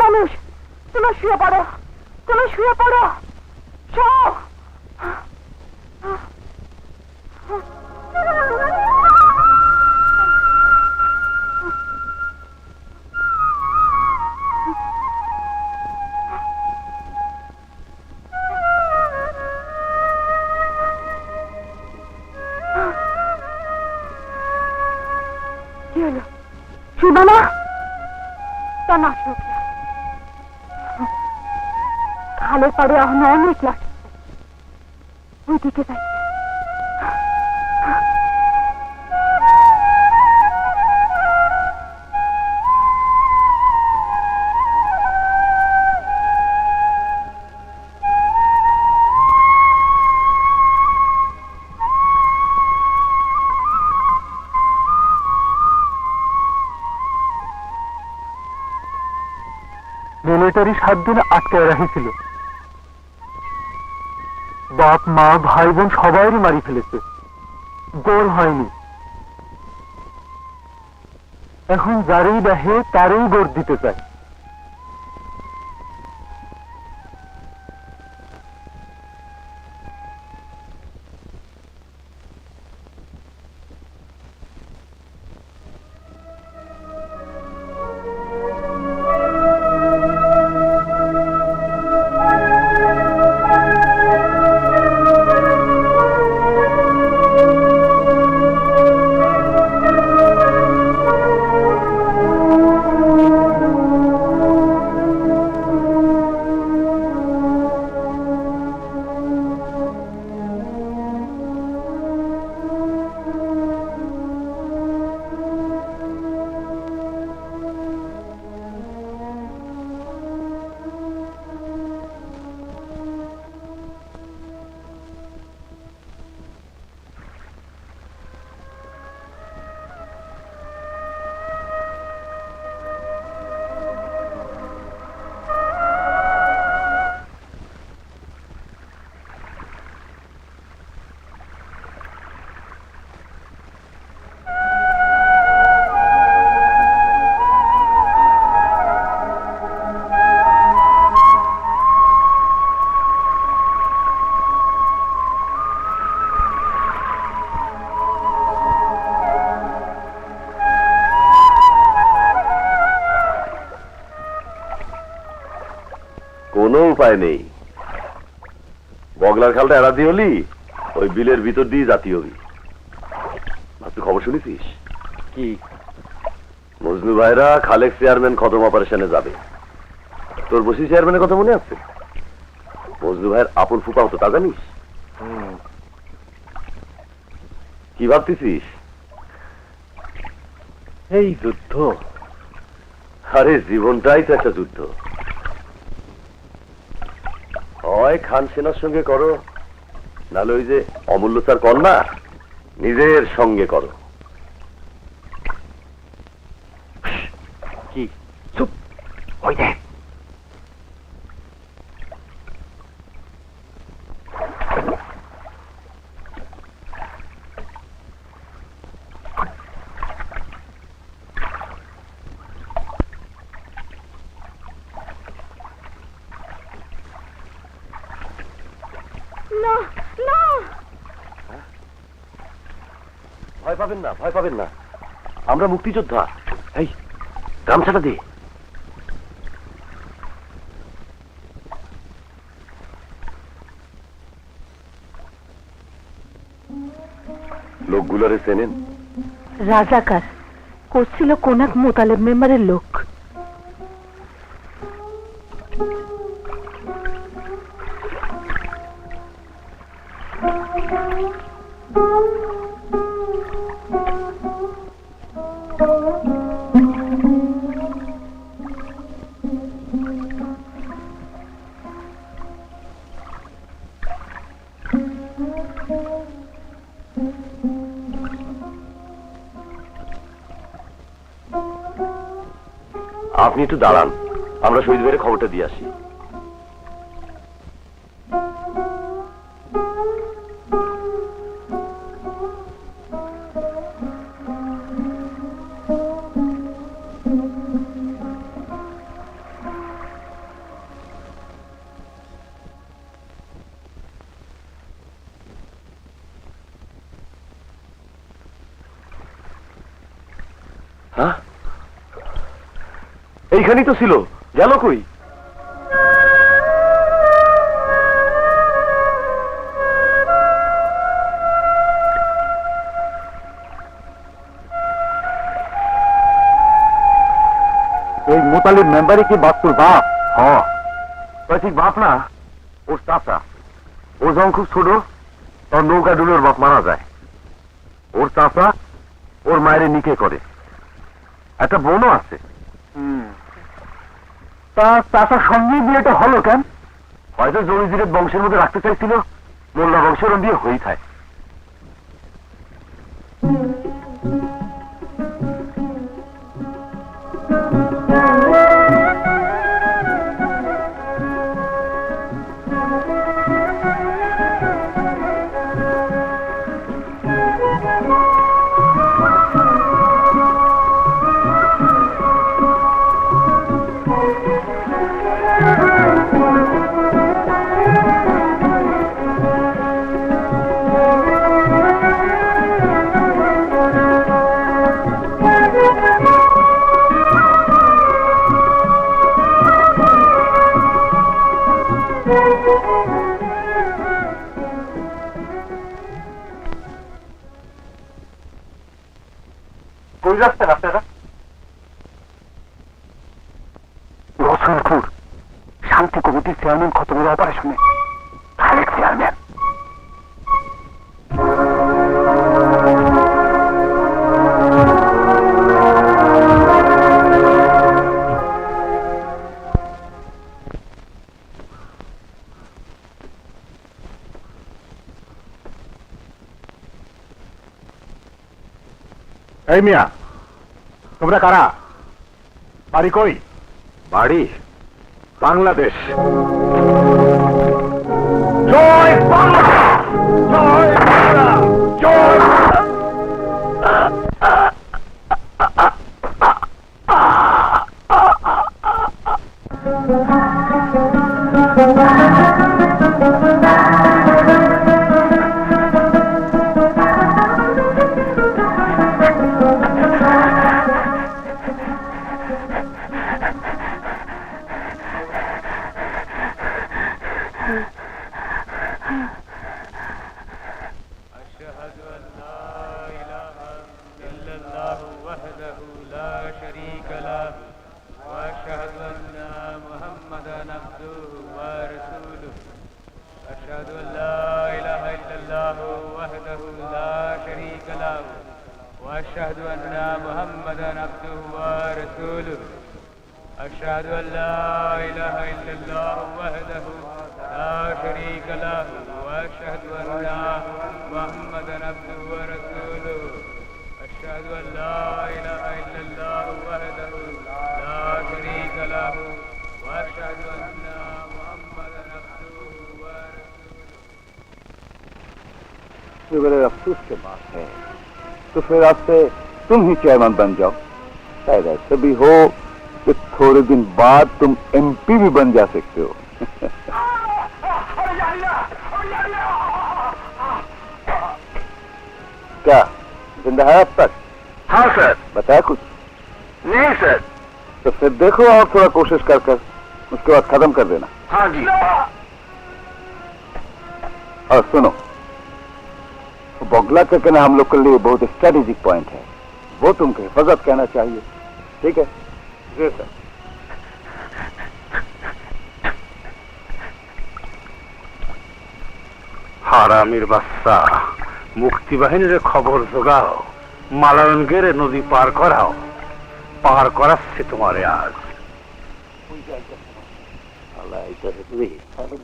মানুষ, তুমি শুয়ে পড়ো, তুমি শুয়ে পড়ো। কি হলো, শুনো না? তা না শুনে খালে পাড়ে এখন অনেক লাগছে, ওইদিকে যাই। মিলিটারি 7 দিন আটকে রাখিছিল। বাপ মা ভাই বোন সবাইরই মারি ফেলেছে, গোল হয়নি। এখন যারই দেখে তারই গোর দিতে চায়। কোনো উপায় নেই, বগলার খালটা এড়াতে হলি ওই বিলের ভিতর দিয়ে জাতি হবি। তুই খবর শুনেছিস? কি? মজনু ভাইরা খালেক চেয়ারম্যান খতম অপারেশনে যাবে। তোর বসি চেয়ারম্যানের কথা মনে আছে? মজনু ভাইয়ের আপন ফুপা হতো, তা জানিস? কি ভাবতেছিস? এই যুদ্ধ? আরে জীবনটাই তো একটা যুদ্ধ। হয় খান সেনার সঙ্গে করো, নাহলে ওই যে অমূল্য স্যার কন্যা নিজের সঙ্গে করো। কি? চুপ, ওই দেখ। ভয় পাবেন না, ভয় পাবেন না, আমরা মুক্তিযোদ্ধা। এই গামছাটা দে। লোকগুলারে চেনেন? রাজাকার করছিল কোন এক মোতালেব মেম্বারের লোক। আপনি একটু দাঁড়ান, আমরা শহীদ ভাইয়ের খবরটা দিয়ে আসি। হ্যাঁ, এইখানেই তো ছিল, গেল কই? এই মোতালিব মেম্বারই কি বাস্তুর বাপ? হ্যাঁ, ঠিক বাপ না, ওর চাচা। ও যখন খুব ছোট তখন নৌকা ডুবে ওর বাপ মারা যায়। ওর চাচা ওর মায়ের নিকে করে, একটা বোনও আছে। তা চাচার সঙ্গে বিয়েটা হলো কেন? হয়তো জমিজিরে বংশের মধ্যে রাখতে চাইছিল, মোল্লা বংশের বিয়ে হয়ে থাকে। কই যাচ্ছেন আপনারা? রসুলপুর শান্তি কমিটির চেয়ারম্যান খতমের অপারেশনে। খালেক চেয়ারম্যান। এই মিয়া, তোমরা কারা? বাড়ি কই? বাড়ি বাংলাদেশ। জয় বাংলা! জয় বাংলা! জয় বাংলা! وأشهد أن محمدا عبده ورسوله أشهد أن لا إله إلا الله وحده لا شريك له وأشهد أن محمدا عبده ورسوله أشهد أن لا إله إلا الله وحده لا شريك له وأشهد أن محمدا عبده ورسوله। बड़े अफसोस के बात है, तो फिर आज से तुम ही चेयरमैन बन जाओ। शायद ऐसे भी हो कि थोड़े दिन बाद तुम एमपी भी बन जा सकते हो। क्या जिंदा है अब तक? हाँ सर। बताया कुछ? नहीं सर। तो फिर देखो और थोड़ा कोशिश कर कर उसके बाद खत्म कर देना। हाँ जी। और सुनो, बगला का कहना हम लोग के लिए बहुत स्ट्रेटेजिक पॉइंट है, वो तुमको हिफाजत कहना चाहिए। ठीक है? जी सर। হারামির বাচ্চা, মুক্তি বাহিনীর খবর জোগাও, মালায়ন গেরে নদী পার করাও, পার করাচ্ছে তোমারে আজ।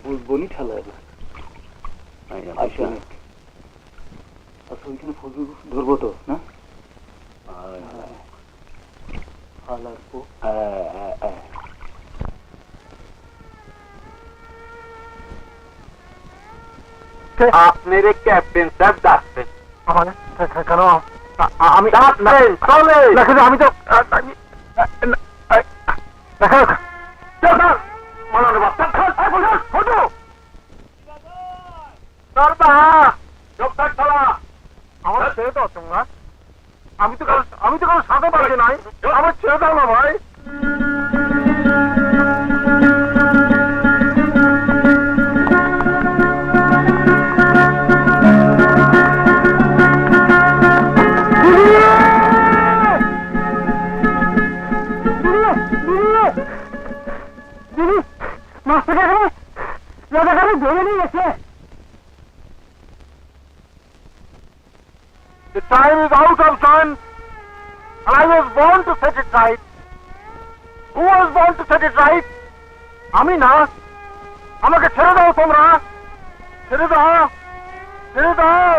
বুঝবনি ঠেলা আচ্ছা, ওইখানে ফজল ধরবো তো না? আপনার ক্যাপ্টেন স্যার ডাকছেন। আমার কেন আমি চলে আমি তো আমার ছেড়ে দাও তোমরা, আমি তো কারো সাথে পারছি নাই, আমার ছেড়ে দাও না ভাই। The time is out of turn, and I was born to set it right. Who was born to set it right? আমি না, আমাকে ছেড়ে দাও তোমরা, ছেড়ে দাও, ছেড়ে দাও।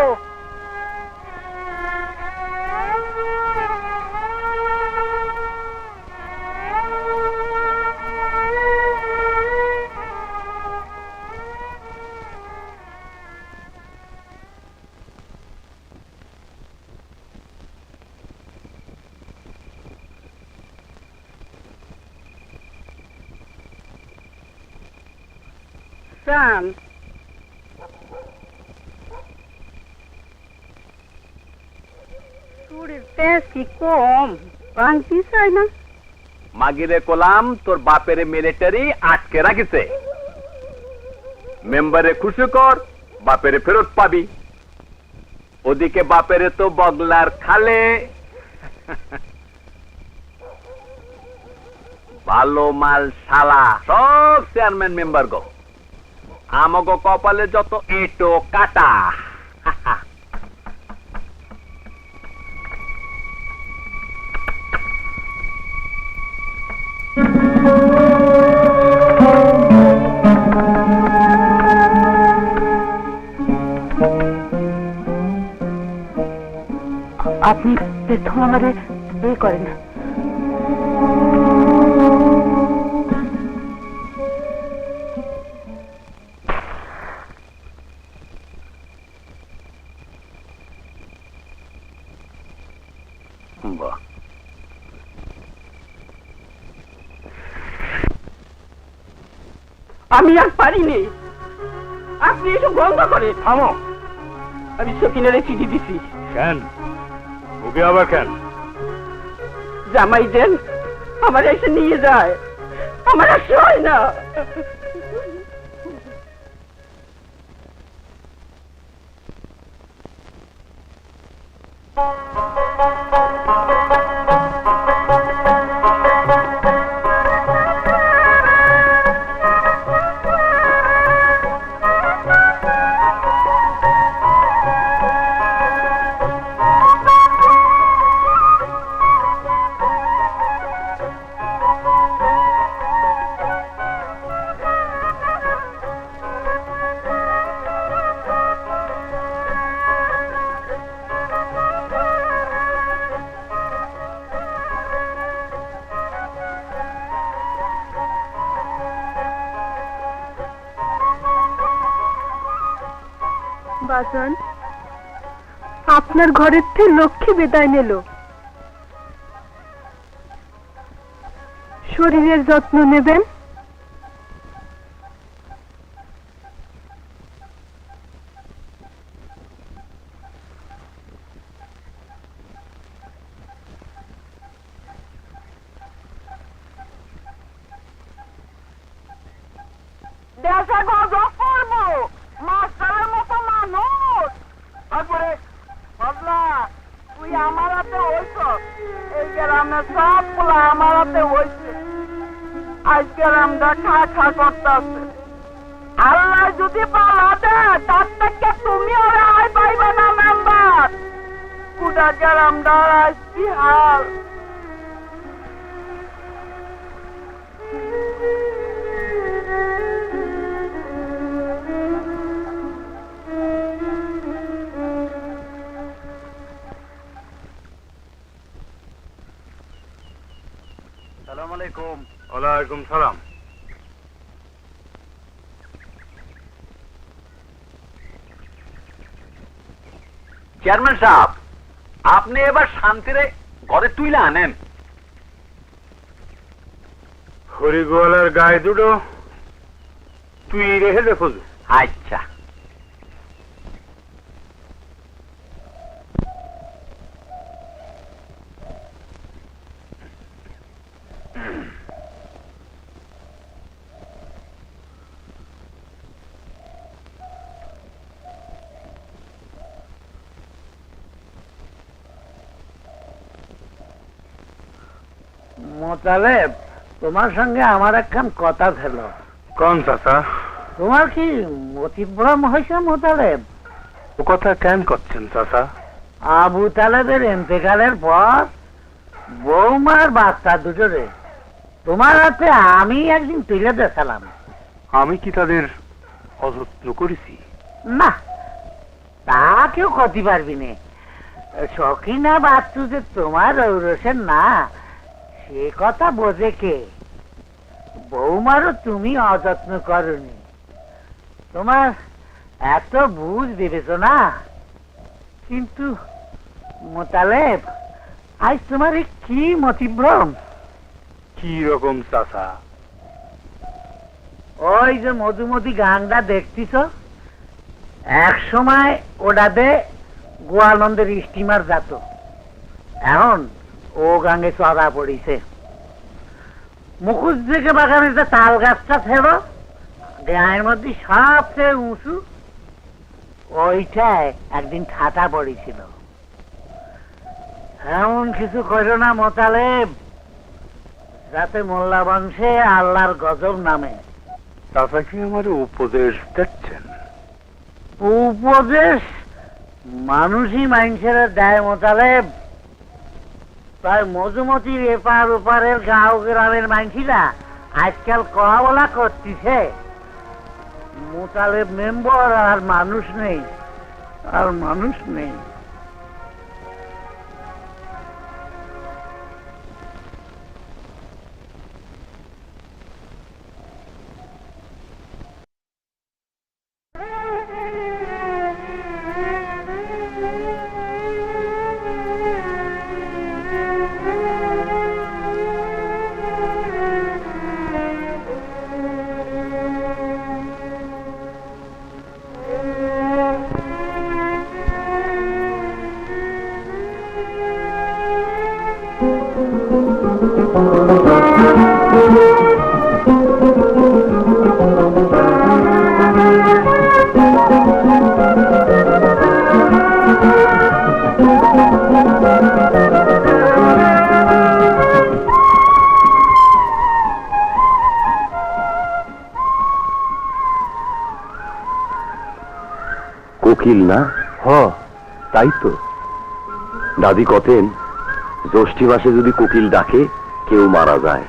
Sam. শরীর তেজ কি কম, ভাঙতি চাই না। মাগিরে কলাম তোর বাপের মিলিটারি আটকে রাখিছে, মেম্বারে খুশি কর, বাপেরে ফেরত পাবি। ওদিকে বাপেরে তো বগলার খালে ভালো মাল শালা সব চেয়ারম্যান মেম্বার গো, আমাগো কপালে যত এটো কাটা। আপনি প্রথম আমাদের বিয়ে করেন। আমি আর পারিনি, আপনি এসব বন্ধ করে থামো। আমি সকিনারে চিঠি দিছি। কেন ওকে আবার কেন? জামাই দেন আমার এসে নিয়ে যায়, আমার আর সয় না। বাজান, আপনার ঘরের থেকে লক্ষ্মী বিদায় নিল। শরীরের যত্ন নেবেন। তুই আমার হাতে হইছ, এই গ্রামে সব পোলা আমার হাতে হইছে। আজ গ্রামটা খা খা করতেছে। আল্লাহ যদি পালা দেয় তার থেকে তুমি ওরা আয় পাইবে না মেম্বার। কুড়া গ্রামটা আজ কি হাল। সালাম আলাইকুম। ওয়ালাইকুম সালাম। চেয়ারম্যান সাহেব, আপনি এবার শান্তিরে ঘরে তুইলা আনেন। হরিগোয়ালার গায়ে দুটো তুই রেখে দেখো। আচ্ছা। মোতালেব, তোমার সঙ্গে আমার একখান কথা ছিল। কোন চাচা? তোমার কি মতিভ্রম হয়েছে মোতালেব? ও কথা কেন করছেন চাচা? আবু তালেবের ইন্তেকালের পর বৌমার বাচ্চা দুটোরে তোমার হাতে আমি একদিন তুলে দেখালাম। আমি কি তাদের অযত্ন করেছি? না, তা কেউ ক্ষতি পারবি না। সখিনা বাচ্চু যে তোমার ঔরসের না, সে কথা বোঝে কে? বৌমারও তুমি অযত্ন করনি। তোমার এত বুঝ দিবেছ না। কিন্তু মোতালেব, আজ তোমার এ কি মতিভ্রম? কি রকম চাচা? ওই যে মধুমতি গানটা দেখতিস, এক সময় ওটাতে গোয়ালন্দের স্টিমার যেত, এখন ও গাঙ্গে চড়া পড়িছে। মুখুজ থেকে বাগানের যে তাল গাছটা ছিল গায়ের মধ্যে সবচেয়ে উঁচু, ওইটায় একদিন ঠাটা পড়েছিল। এমন কিছু করো না মোতালেব, যাতে মোল্লা বংশে আল্লাহর গজব নামে। চাচা কি আমার উপদেশ দিচ্ছেন? উপদেশ মানুষই মানুষের দেয় মোতালেব। তাই মধুমতির এপার ওপারের গাঁও গ্রামের মানুষরা আজকাল কথা বলা করতেছে, মোতালেব মেম্বার আর মানুষ নেই, আর মানুষ নেই। কোকিল না? তাই তো। দাদি কতেন জ্যৈষ্ঠী মাসে যদি কোকিল ডাকে কেউ মারা যায়।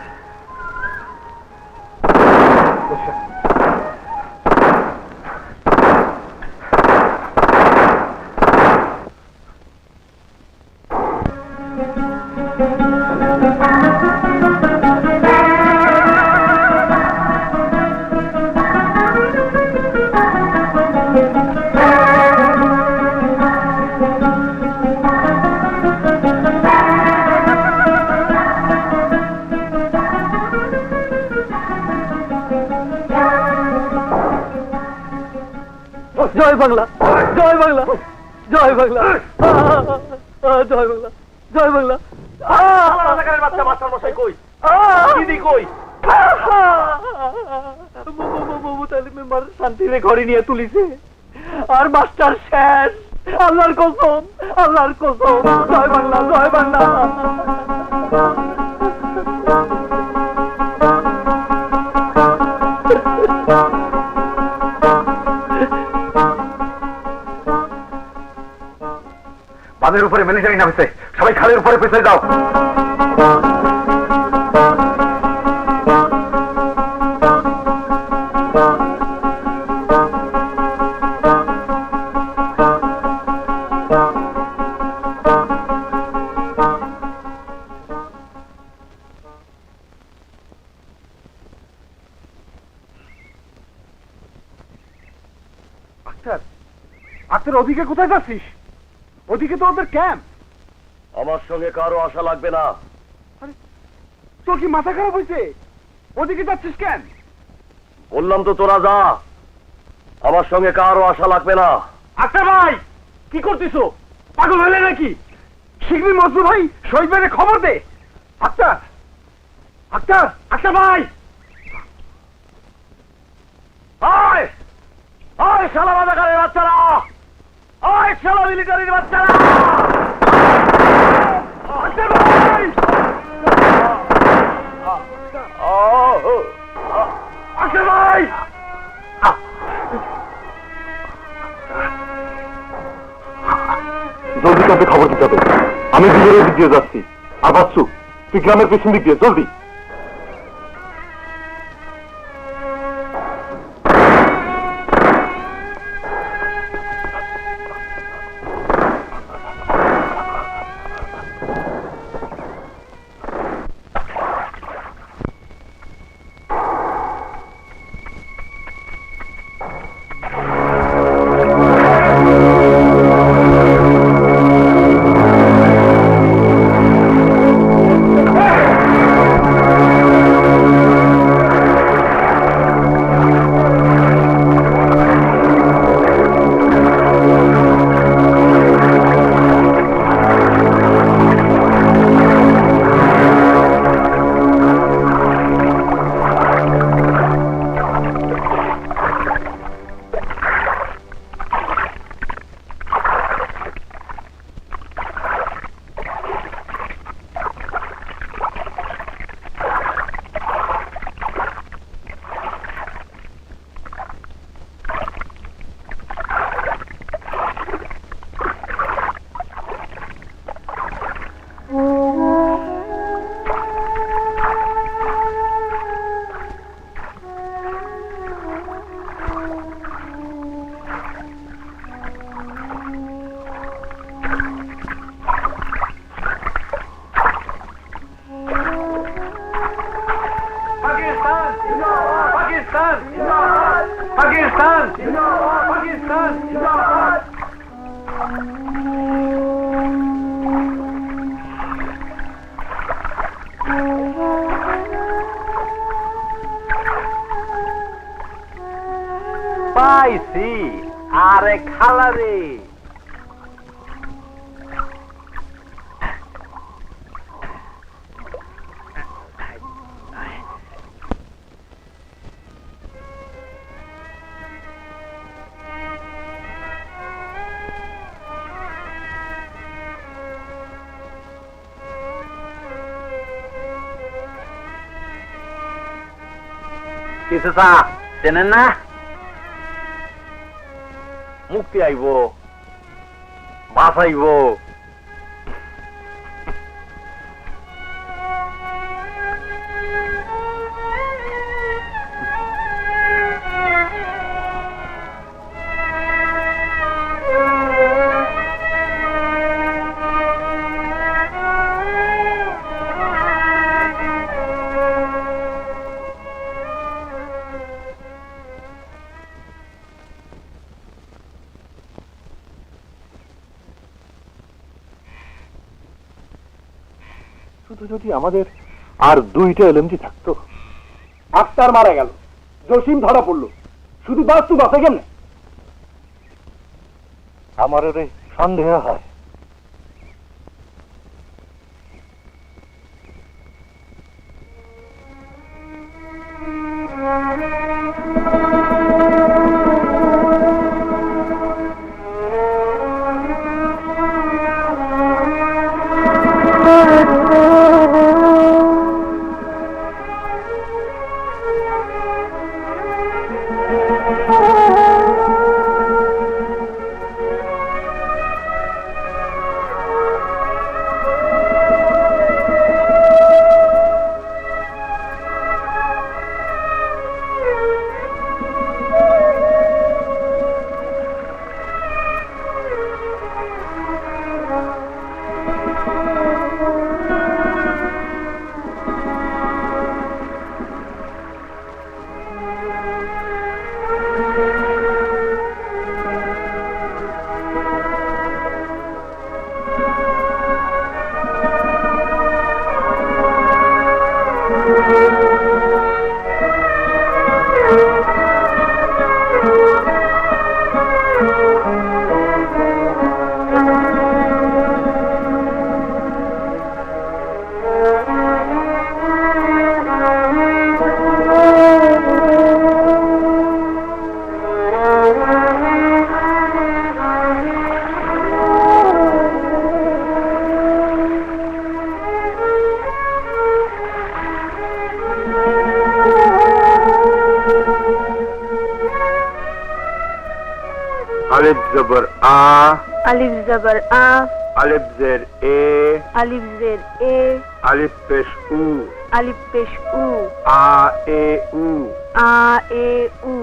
জয় বাংলা, জয় বাংলা, জয় বাংলা, জয় বাংলা, জয় বাংলা। শান্তিরে ঘরে নিয়ে তুলিছে আর মাস্টার শেষ। আল্লাহর কসম, আল্লাহর কসম, জয় বাংলা, জয় বাংলা। বাঁধের উপরে মিলিটারি নামছে, সবাই খালের উপরে পেছাই দাও। আক্তার, আক্তার ওদিকে কোথায় যাচ্ছিস? ওদিকে তো ওদের ক্যাম্প। আমার সঙ্গে কারো আশা লাগবে না। তোর কি মাথা খারাপ হয়েছে? ওদিকে যাচ্ছিস কেন? বললাম তো তোরা যা, আমার সঙ্গে কারো আশা লাগবে না। আক্তার ভাই, কি করতেছো? পাগল হলে নাকি? শিগগির মজনু ভাই শহীদ ভাইয়ের খবর দে। আক্তার, আক্তার, আক্তার ভাই, আয় আয় শালা বাজাকারের বাচ্চারা, আয় শালা মিলিটারির বাচ্চারা, আক্তার ভাই, আক্তার ভাই। জলদি কাউকে খবর দিতে হবে। আমি বিজয়ের দিক দিয়ে যাচ্ছি। আর বাচ্চু, তুই গ্রামের পেছন দিক দিয়ে জলদি। পাইছি, আরে খালা রে। কিছু চা চেনেন না? মুক্তি আইব, বাঁচাইব। শুধু যদি আমাদের আর 2টা এলএমজি থাকতো। আক্তার মারা গেল, জসিম ধরা পড়লো, শুধু বাস্তু বাঁচে কেমনে? আমার ওরে সন্দেহ হয়। জবর আ, আলিফ জবর আ, আলিফ জের এ, আলিফ জের এ, আলিফ পেশ উ, আলিফ পেশ উ, আ এ উ, আ এ উ,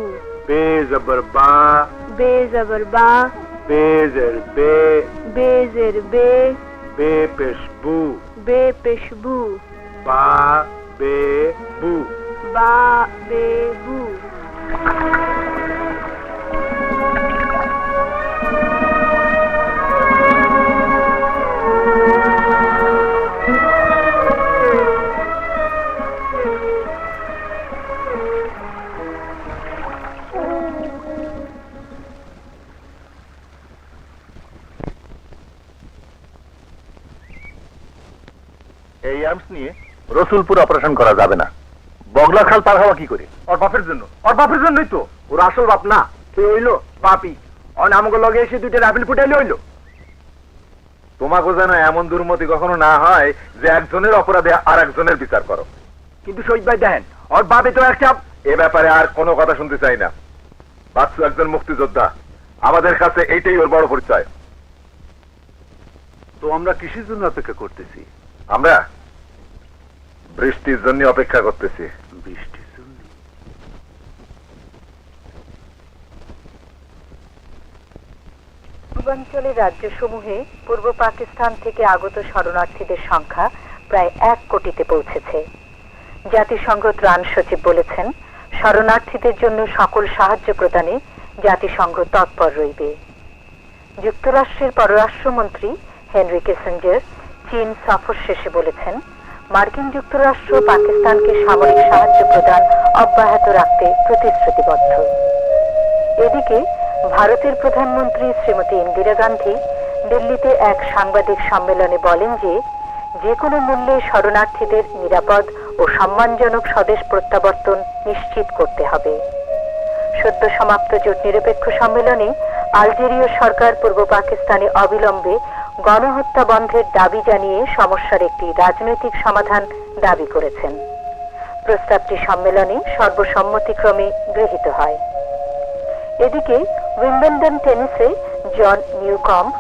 বে জবর বা, বে জবর বা, বে জের বে, বে জের বে, বে পেশ বু, বে পেশ বু, বা বে বু। বা বে বু। এই আর্মস নিয়ে রসুলপুর অপারেশন করা যাবে না। বগলা খাল পার হওয়া কি করে? ওর বাপের জন্য, ওর বাপের জন্যই তো। ওর আসল বাপ না, সে হইলো বাপি। ওর আমাকে লগে এসে দুইটা রাবিল ফুটাইলে হইলো। তোমাকে যেন এমন দুর্মতি কখনো না হয় যে একজনের অপরাধে আর একজনের বিচার করো। কিন্তু শহীদ ভাই দেখেন, ওর বাপে তো একটা। এ ব্যাপারে আর কোনো কথা শুনতে চাই না। বাচ্চু একজন মুক্তিযোদ্ধা, আমাদের কাছে এইটাই ওর বড় পরিচয়। তো আমরা কিসের জন্য অপেক্ষা করতেছি? আমরা বৃষ্টির জন্য অপেক্ষা করতেছি। বৃষ্টির জন্য? পূর্বাঞ্চলের রাজ্যসমূহে পূর্ব পাকিস্তান থেকে আগত শরণার্থীদের সংখ্যা প্রায় 1 কোটিতে পৌঁছেছে। জাতিসংঘ ত্রাণ সচিব বলেছেন, শরণার্থীদের জন্য সকল সাহায্য প্রদানে জাতিসংঘ তৎপর রইবে। যুক্তরাষ্ট্রের পররাষ্ট্রমন্ত্রী হেনরি কিসিঞ্জার চীন সফর শেষে বলেছেন, মার্কিন যুক্তরাষ্ট্র পাকিস্তানকে সামরিক সাহায্য প্রদান অব্যাহত রাখতে প্রতিশ্রুতিবদ্ধ। এদিকে ভারতের প্রধানমন্ত্রী শ্রীমতী ইন্দিরা গান্ধী দিল্লিতে এক সাংবাদিক সম্মেলনে বলেন যে কোনো মূল্যে শরণার্থীদের নিরাপদ ও সম্মানজনক স্বদেশ প্রত্যাবর্তন নিশ্চিত করতে হবে। সদ্য সমাপ্ত জোট নিরপেক্ষ সম্মেলনে আলজেরীয় সরকার পূর্ব পাকিস্তানে অবিলম্বে গণহত্যা বন্ধের দাবি জানিয়ে সমস্যার একটি রাজনৈতিক সমাধান দাবি করেছেন। প্রস্তাবটি সম্মেলনে সর্বসম্মতিক্রমে গৃহীত হয়। এদিকে উইম্বলডন টেনিসে জন নিউকম্ব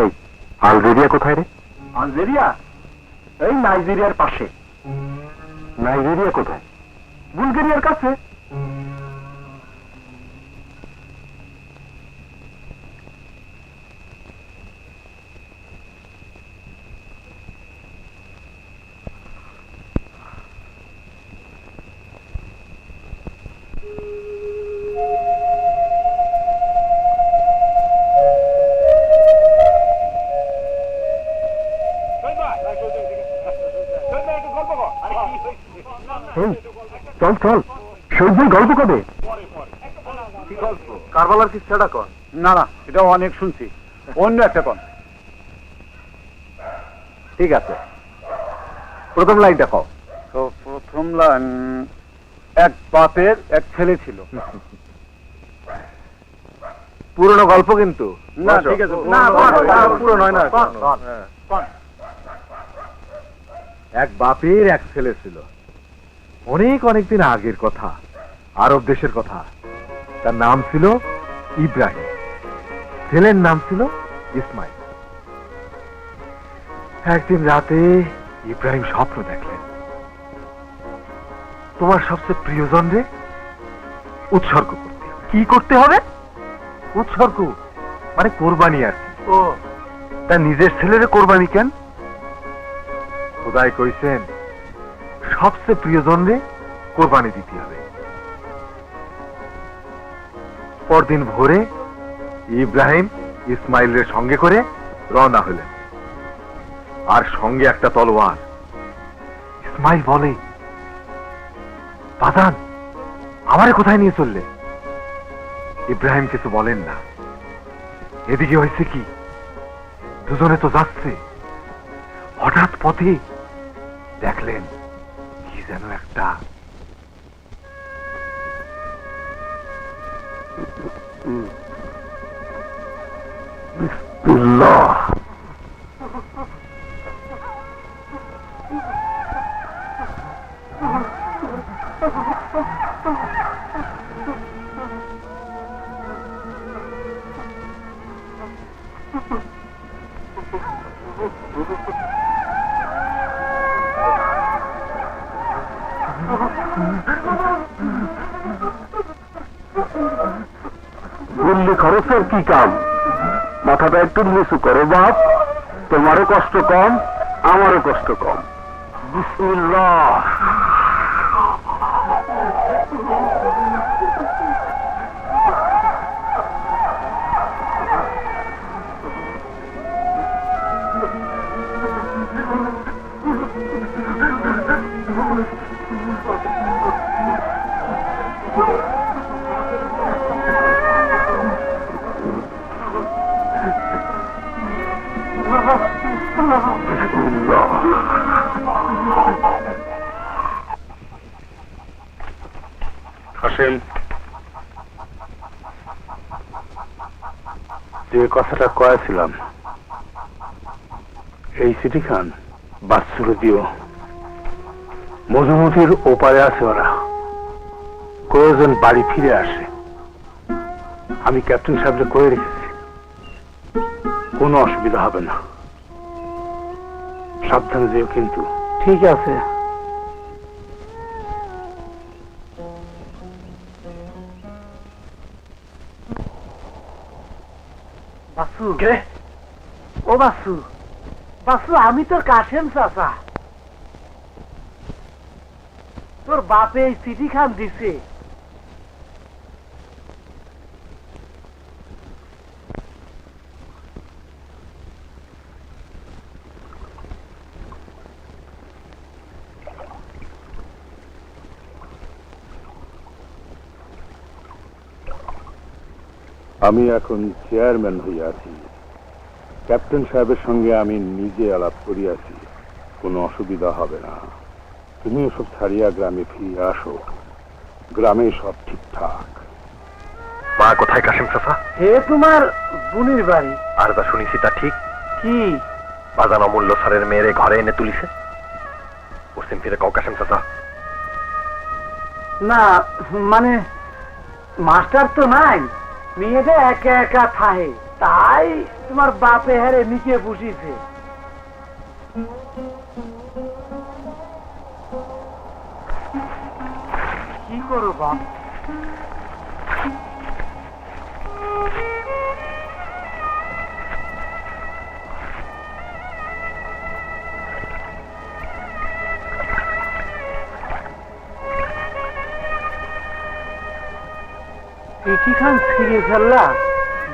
এই আলজেরিয়া কোথায় রে? আলজেরিয়া? এই নাইজেরিয়ার পাশে। নাইজেরিয়া কোথায়? বুলগেরিয়ার কাছে। চল চল, শহীদ ভাই গল্প কবে? কারবালার কিচ্ছাটা কর। না না, এটা অনেক শুনছি, অন্য একটা কর। ঠিক আছে, প্রথম লাইনটা কও। তো প্রথম লাইন, এক বাপের এক ছেলে ছিল। পুরনো গল্প কিন্তু। না ঠিক আছে, পুরনো হয় না। এক বাপের এক ছেলে ছিল, অনেক অনেক দিন আগের কথা, আরব দেশের কথা। তার নাম ছিল ইব্রাহিম, ছেলের নাম ছিল ইসমাইল। একদিন রাতে ইব্রাহিম স্বপ্ন দেখলেন, তোমার সবচেয়ে প্রিয়জন রে উৎসর্গ করতে হবে। কি করতে হবে? উৎসর্গ মানে কোরবানি আর কি। ও, তার নিজের ছেলেরে কোরবানি কেন? খোদাই কইছেন সবচেয়ে প্রিয়জন রে কোরবানি দিতে হবে। পরদিন ভোরে ইব্রাহিম ইসমাইলের সঙ্গে করে রওনা হলেন, আর সঙ্গে একটা তলোয়ার। ইসমাইল বলে, বাদান আমারে কোথায় নিয়ে চললে? ইব্রাহিম কিছু বলেন না। এদিকে হয়েছে কি, দুজনে তো যাচ্ছে, হঠাৎ পথে দেখলেন কি যেন একটা বিসমিল্লাহ। গুল্লি খরচের কি কাম? মাথাটা একটু নিচু করো বাপ, তোমারও কষ্ট কম, আমারও কষ্ট কম। বিসমিল্লাহ। হাসেম, যে কথাটা কয়েছিলাম, এই চিঠি খান বাচ্চুরে দিও। মধুমতির ওপারে আছে ওরা, কয়েকজন বাড়ি ফিরে আসে। আমি ক্যাপ্টেন সাহেবকে কয়ে রেখেছি, কোনো অসুবিধা হবে না। সাবধানে যেও কিন্তু। ঠিক আছে। বাসু, ও বাসু, বাসু আমি তোর কাশেম চাচা। তোর বাপে এই চিঠি খান দিছে। আমি এখন চেয়ারম্যান হইয়াছি, ক্যাপ্টেন সাহেবের সঙ্গে আমি নিজে আলাপ করিয়াছি, কোনো অসুবিধা হবে না। তুমি এসব ছাড়িয়া গ্রামে ফিরে আসো, গ্রামে সব ঠিকঠাক। মা কোথায় কাশিম চাচা? হে তোমার বোনের বাড়ি। আর যা শুনেছি তা ঠিক? কি? বাজান অমূল্য স্যারের মেয়েরে ঘরে এনে তুলিছে। পশ্চিম ফিরে কও কাশিম চাচা। না মানে মাস্টার তো নাই, মেয়েটা একা একা থাকে, তাই তোমার বাপে হারে নিচে বসিছে। কি করো বাপ? চিঠিখান ছিঁড়ে ফেললা,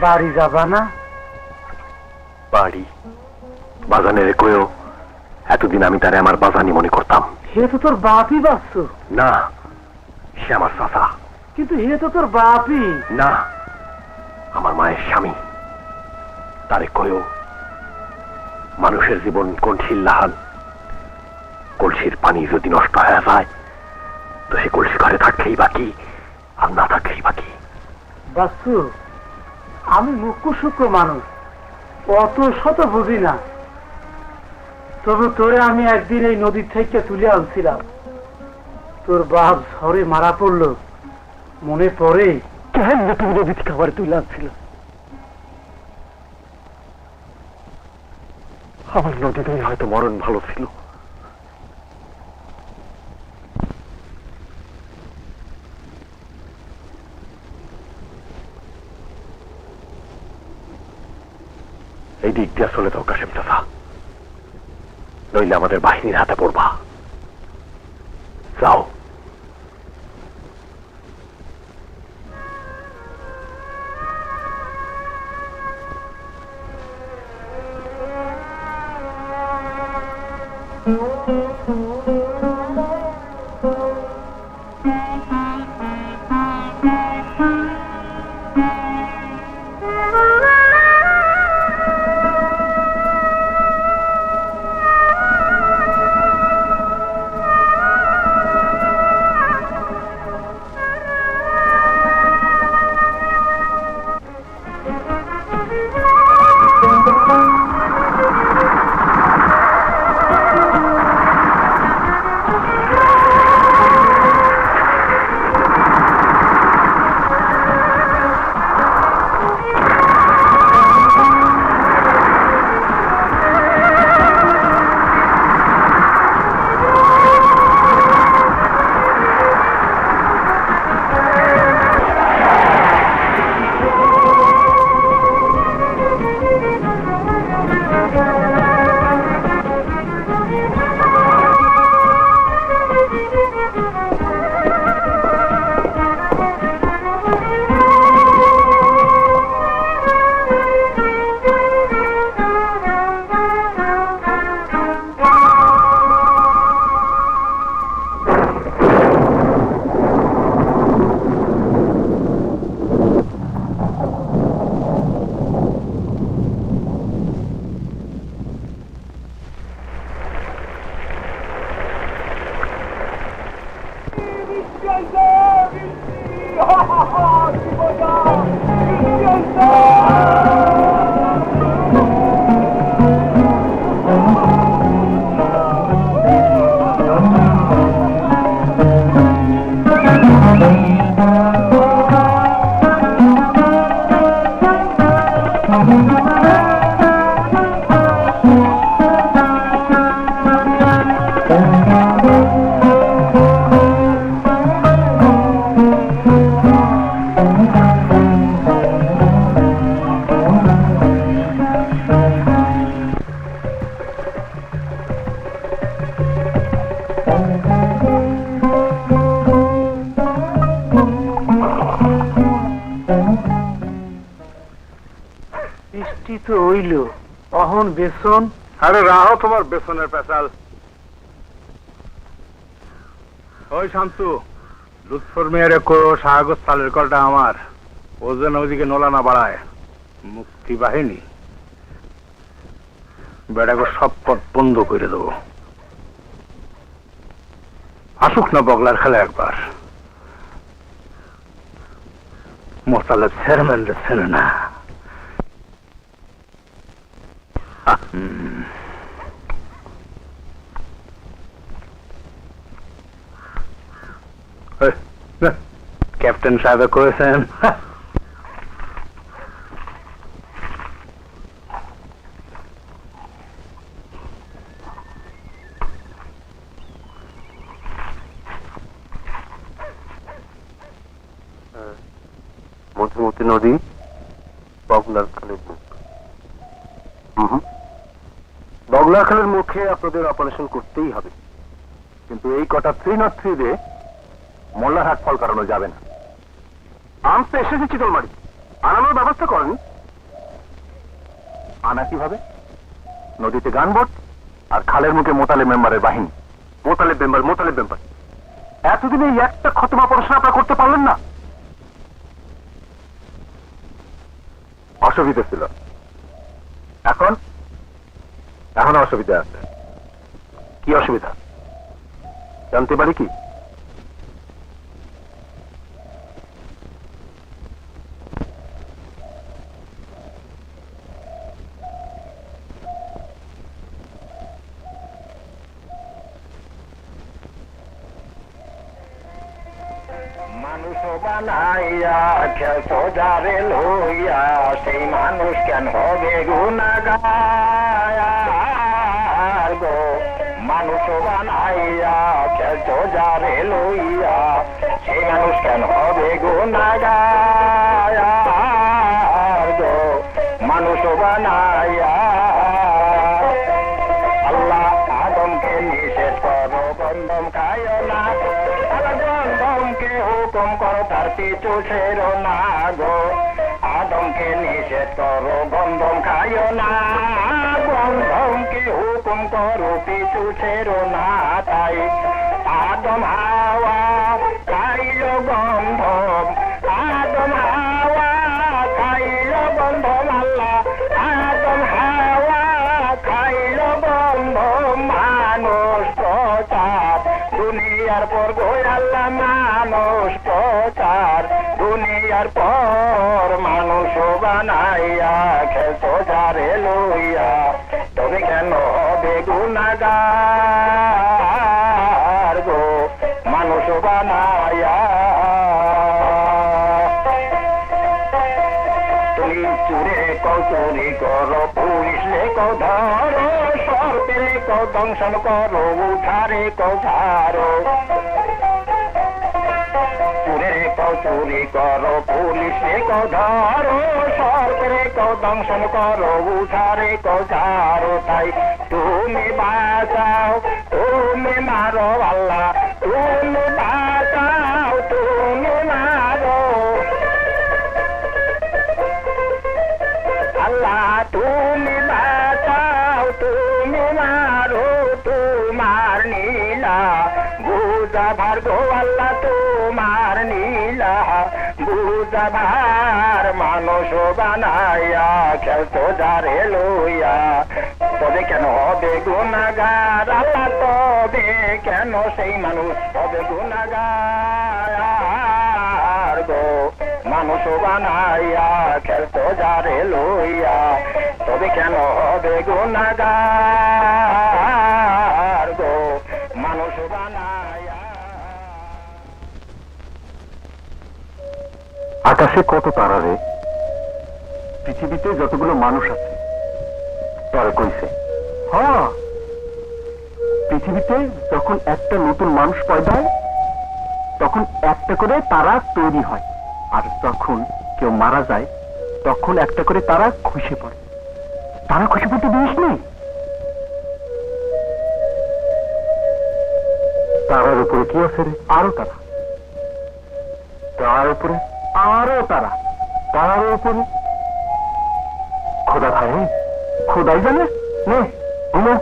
বাড়ি যাবা না? বাড়ি? বাজানের কয়েও এতদিন আমি তারে আমার বাজানি মনে করতাম। হে তো তোর বাপই বাচ্চু। না, সে আমার চাচা। কিন্তু হে তো তোর বাপই। না, আমার মায়ের স্বামী। তারে কয়েও মানুষের জীবন কলসির লাহান, কলসির পানি যদি নষ্ট হয়ে যায় তো সে কলসি ঘরে থাকলেই বাকি, আর না থাকলেই বাকি। বাচ্চু, আমি মুখ্য সূক্ষ্ম মানুষ, অত শত বুঝি না। তবে তোরে আমি একদিন এই নদীর থেকে তুলে আনছিলাম। তোর বাপ ঝড়ে মারা পড়লো, মনে পড়ে? কেন তুমি নদী থেকে আবার তুলে আনছিল? আমার নদীতেই হয়তো মরণ ভালো ছিল। এই দিক দিয়ে চলে যাও কাশেম চাচা, নইলে আমাদের বাহিনীর হাতে পড়বা। যাও। বৃষ্টি তো হইল, অহন বেসন। আরে রাহো তোমার বেসনের পেশাল। ওই শান্তু, লুৎফর মেয়ের সাহাগত সালের কলটা আমার, ও যেন ওইদিকে নোলা না বাড়ায়। মুক্তি বাহিনী বেড়াগো সব পথ বন্ধ করে দেবো। আসুক না বগলার খেলা একবার। মোতালেব চেয়ারম্যান চেনে না। ক্যাপ্টেন সাহেব করেছেন মধুমতি নদী, বগলার খালের মুখ। বগলার খালের মুখে আপনাদের অপারেশন করতেই হবে, কিন্তু এই কটা 303 দিয়ে মোল্লারহাট ফল কাটানো যাবে না। আর্মস তো এসেছে চিতলমারি, আনানোর ব্যবস্থা করেন। আনা কিভাবে? নদীতে গানবোট আর খালের মুখে মোতালেব মেম্বারের বাহিনী। মোতালেব মেম্বার এতদিন এই একটা খতম অপারেশন আপনারা করতে পারলেন না। অসুবিধা ছিল, এখন অসুবিধা আছে। কি অসুবিধা জানতে পারি কি? মানুষ বানাইয়া খেলছো যারে লইয়া, সেই মানুষ কেন হবে গুনাগার গো। মানুষ বানাইয়া খেলছো যারে লইয়া, সেই মানুষ কেন হবে গুনাগার গো। মানুষ বানাইয়া আল্লাহ আদমকে নিষেধ করো গন্ধম খায় না, গন্ধমকে হুকুম করো তার পিছু ছেড়ো না গো। আদমকে নিষেধ করো গন্ধম খায় না, গন্ধমকে হুকুম করো পিছু ছেড়ো না। তাই আদম হাওয়া খাইল গন্ধম, আদম হাওয়া খাইল গন্ধম। আল্লাহ আদম হাওয়া খাইল গন্ধম। মানুষ প্রচার দুনিয়ার পর গো আল্লাহ, মানুষ প্রচার দুনিয়ার পর। মানুষ বানাইয়া খেলছো যারে লইয়া, তবে কেন হবে গুনাগার গো। মানুষ বানাইয়া তুমি চুরে কও চুরি করো, পুলিশ লে কও ধরো, সর্পেরে কও দংশন করো, উঠারে কও ঝাড়ো। চুরে কও চুরি করো, পুলিশে কও ধরো, সর্পেরে কও দংশন করো, উঠারে কও ঝাড়ো। তাই তুমি বাঁচাও, তুমি মারো আল্লাহ, তুমি বাঁচাও, তুমি মারো আল্লাহ, তুমি বাঁচাও, তুমি মারো। তোমার নীলা বুঝা ভার গো আল্লাহ, তোমার নীলা বুঝা ভার। মানুষ বানাইয়া খেলতো যারে লইয়া, তবে কেন হবে গুনাগার আল্লাহ, তবে কেন সেই মানুষ হবে গুনাগার গো। মানুষ বানাইয়া খেলতো যারে লইয়া, তবে কেন হবে গুনাগার গো। মানুষ বানাইয়া। আকাশে কত তারা রে, পৃথিবীতে যতগুলো মানুষ আছে তারা কইছে। হ্যাঁ, পৃথিবীতে যখন একটা নতুন মানুষ পয়দা হয়, তখন একটা করে তারা তৈরি হয়, আর যখন কেউ মারা যায় তখন একটা করে তারা খসে পড়ে। তারা খসে পড়তে দিস নেই। তারার উপরে কি আছে রে? আরো তারা, তার উপরে আরো তারা, তার উপরে খোদা খায়, খোদাই জানে। নে ঘুমো।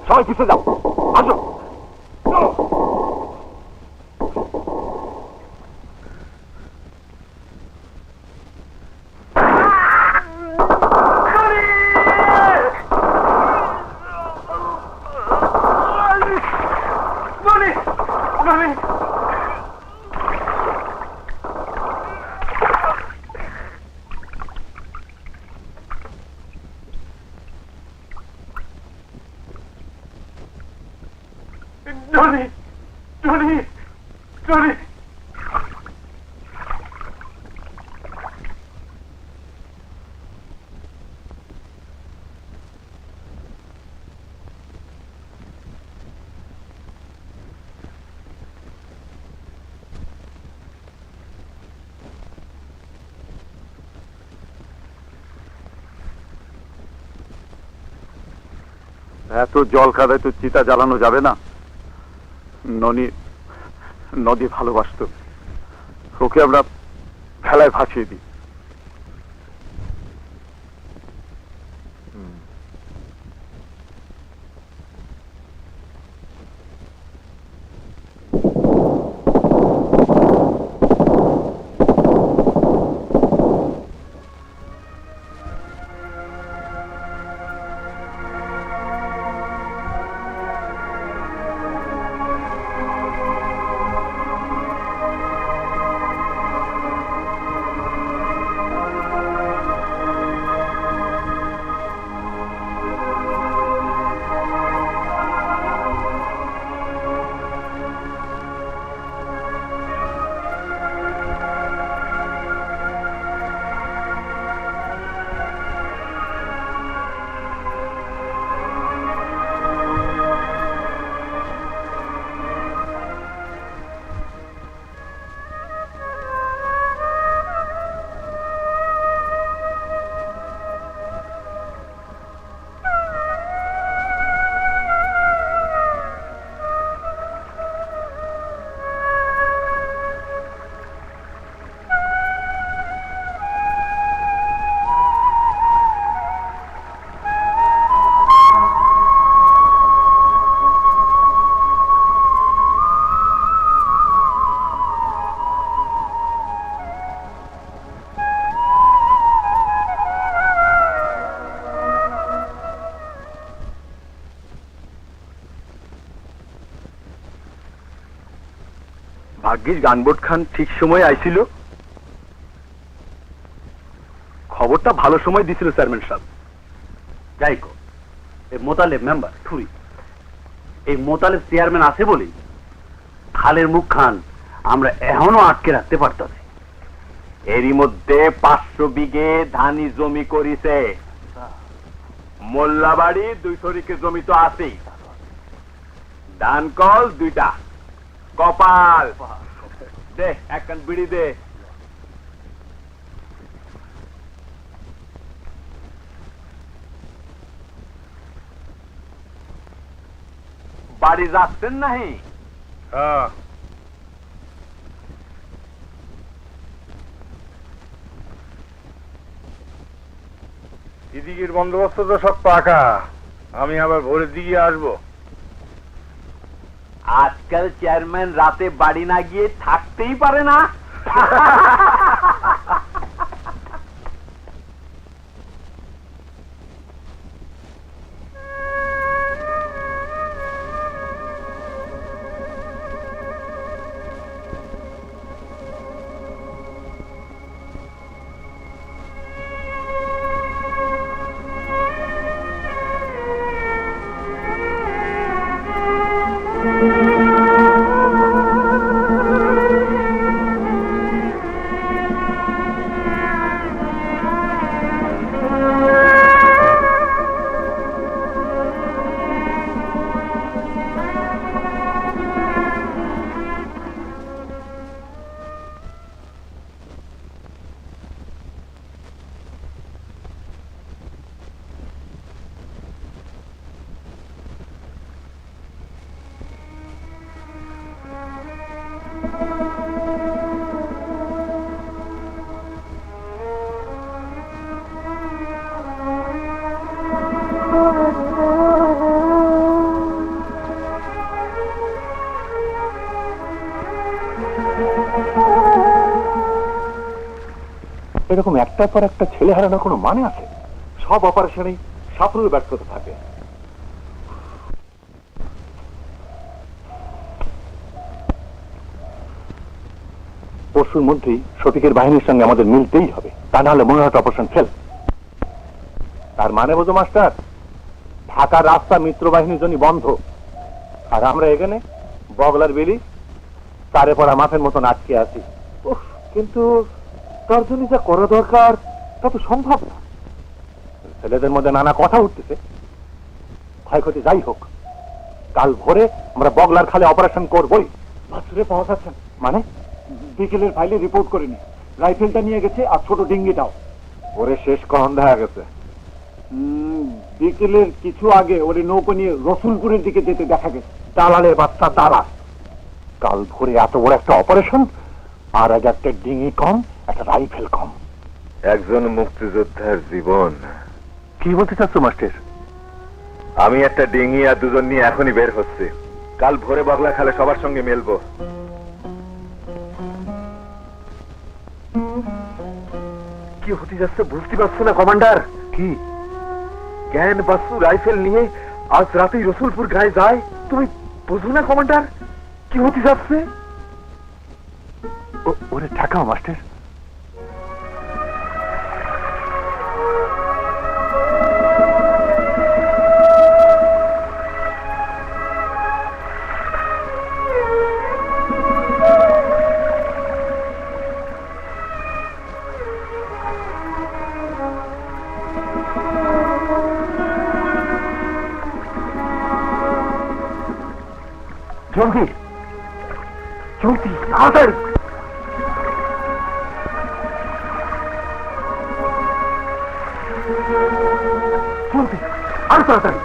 সবাই পিছিয়ে যাও, আসো। Johnny! Johnny! Johnny! এত জল কাদায় তো চিতা জ্বালানো যাবে না। নদী ভালোবাসতো, ওকে আমরা ভেলায় ভাসিয়ে দিই। ভাগ্যিস গানবোট খান ঠিক সময় আইছিল, খবরটা ভালো সময় দিছিল চেয়ারম্যান সাহেব। যাই কো, এই মোতালেব মেম্বার থুরি, এই মোতালেব চেয়ারম্যান আছে বলেই খালের মুখ খান আমরা এখনো আটকে রাখতে পারতাছি। এরই মধ্যে 500 বিঘে ধানি জমি করিছে। মোল্লাবাড়ি 2 শরিকের জমি তো আছেই। ধান কল 2টা। কপাল দে, একখান বিড়ি দে। বাড়ি যাচ্ছেন নাহি? হ্যাঁ, এদিকের বন্দোবস্ত তো সব পাকা, আমি আবার ভোরের দিকে আসবো। আজকাল চেয়ারম্যান রাতে বাড়ি না গিয়ে থাকতেই পারে না। এরকম একটার পর একটা ছেলে হারানোর কোনো মানে আছে? সব অপারেশনেই সাফল্য ব্যর্থতা থাকে। পরশুর মধ্যেই শফিকের বাহিনীর সঙ্গে আমাদের মিলতেই হবে, তা না হলে মনে হয় অপারেশন ফেল। তার মানে বোঝো মাস্টার, ঢাকার রাস্তা মিত্র বাহিনীর জন্য বন্ধ, আর আমরা এখানে বগলার বেলি তারে পড়া মাঠের মতন আটকে আছি। কিন্তু তার জন্য যা করা দরকার তা তো সম্ভব না। ছেলেদের মধ্যে নানা কথা উঠতেছে। ক্ষয়ক্ষতি যাই হোক, কাল ভোরে আমরা বগলার খালে অপারেশন করবই। ভাসুরে পাওয়া যাচ্ছেন মানে? বিকেলের ফাইলে রিপোর্ট করিনি, রাইফেলটা নিয়ে গেছে আর ছোট ডিঙ্গিটাও। ওরে শেষ কখন দেখা গেছে? বিকেলের কিছু আগে ওরে নৌকো নিয়ে রসুলপুরের দিকে যেতে দেখা গেছে। দালালের বাচ্চা দালাল। কাল ভোরে এত বড় একটা অপারেশন, আর আগে একটা ডিঙি কম, একটা রাইফেল কম। একজন মুক্তিযোদ্ধার জীবন। কি বলতে চাচ্ছ মাস্টার? আমি একটা ডিঙি আর দুজন নিয়ে এখনই বের হচ্ছে। কাল ভোরে বগলা খালে সবার সঙ্গে মেলবো। কি হতে যাচ্ছে বুঝতে পারছো না কমান্ডার? কি জ্ঞান বাসু রাইফেল নিয়ে আজ রাতেই রসুলপুর গায়ে যায়? তুমি বুঝো না কমান্ডার কি হতে যাচ্ছে? ওরে ঠেকাও মাস্টার। জলদি জলদি তাড়াতাড়ি। জলদি আর তাড়াতাড়ি।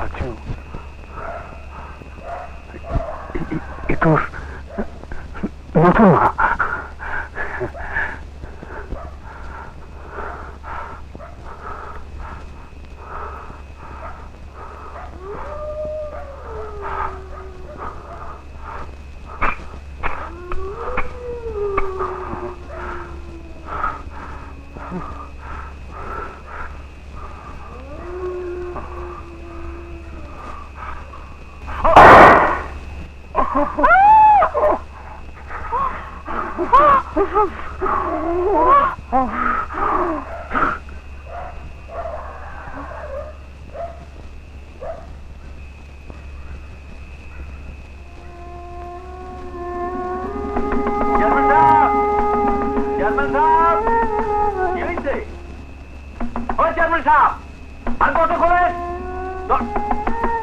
আচ্ছা, এ তোর নতুন মা?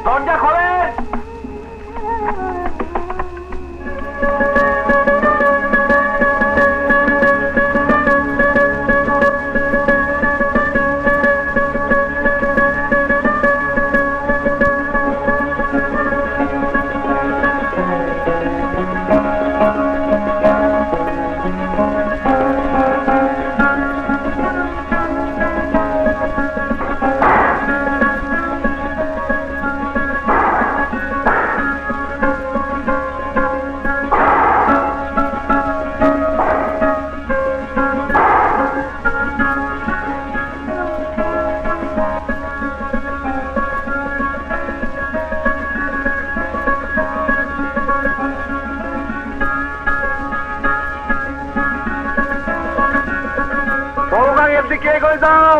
দরজা খোলেন। দিকে এগিয়ে যাও,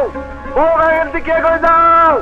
বউগাঁয়ের দিকে এগিয়ে যাও।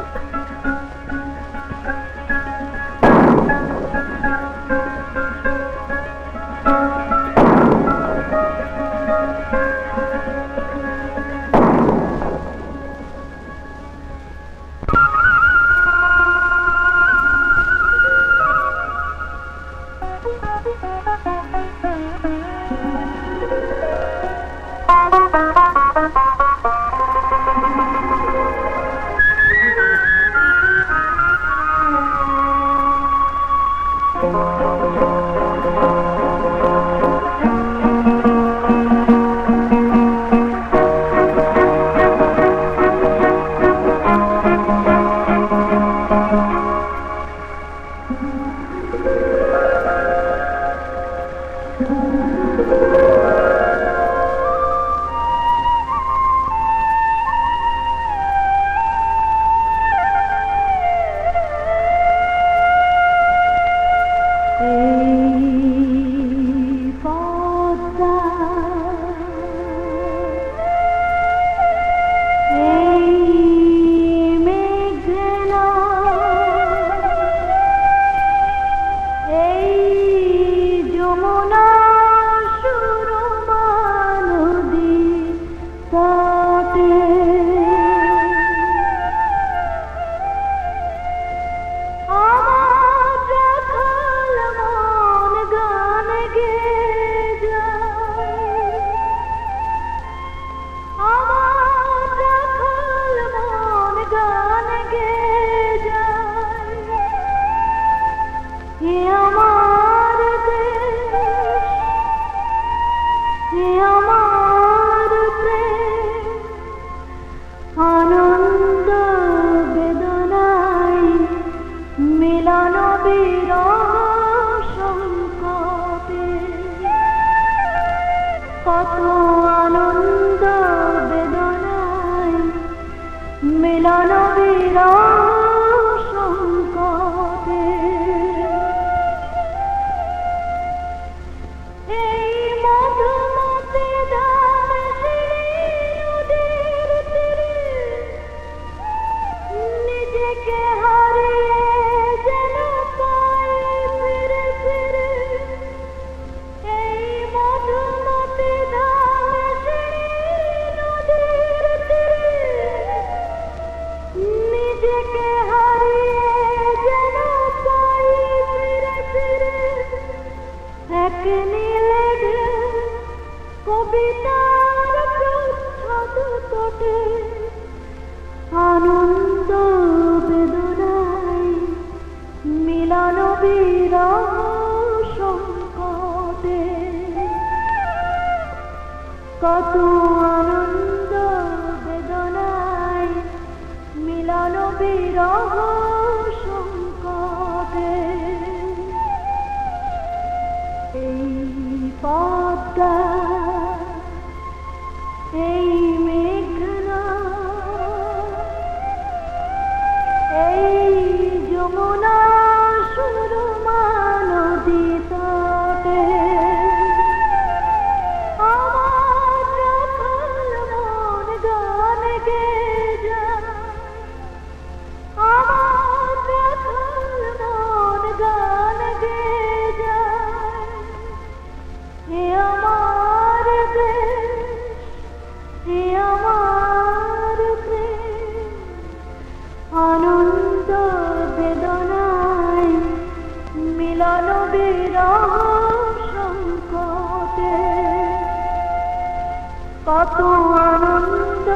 কত আনন্দ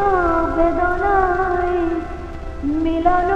বেদনায় মিলন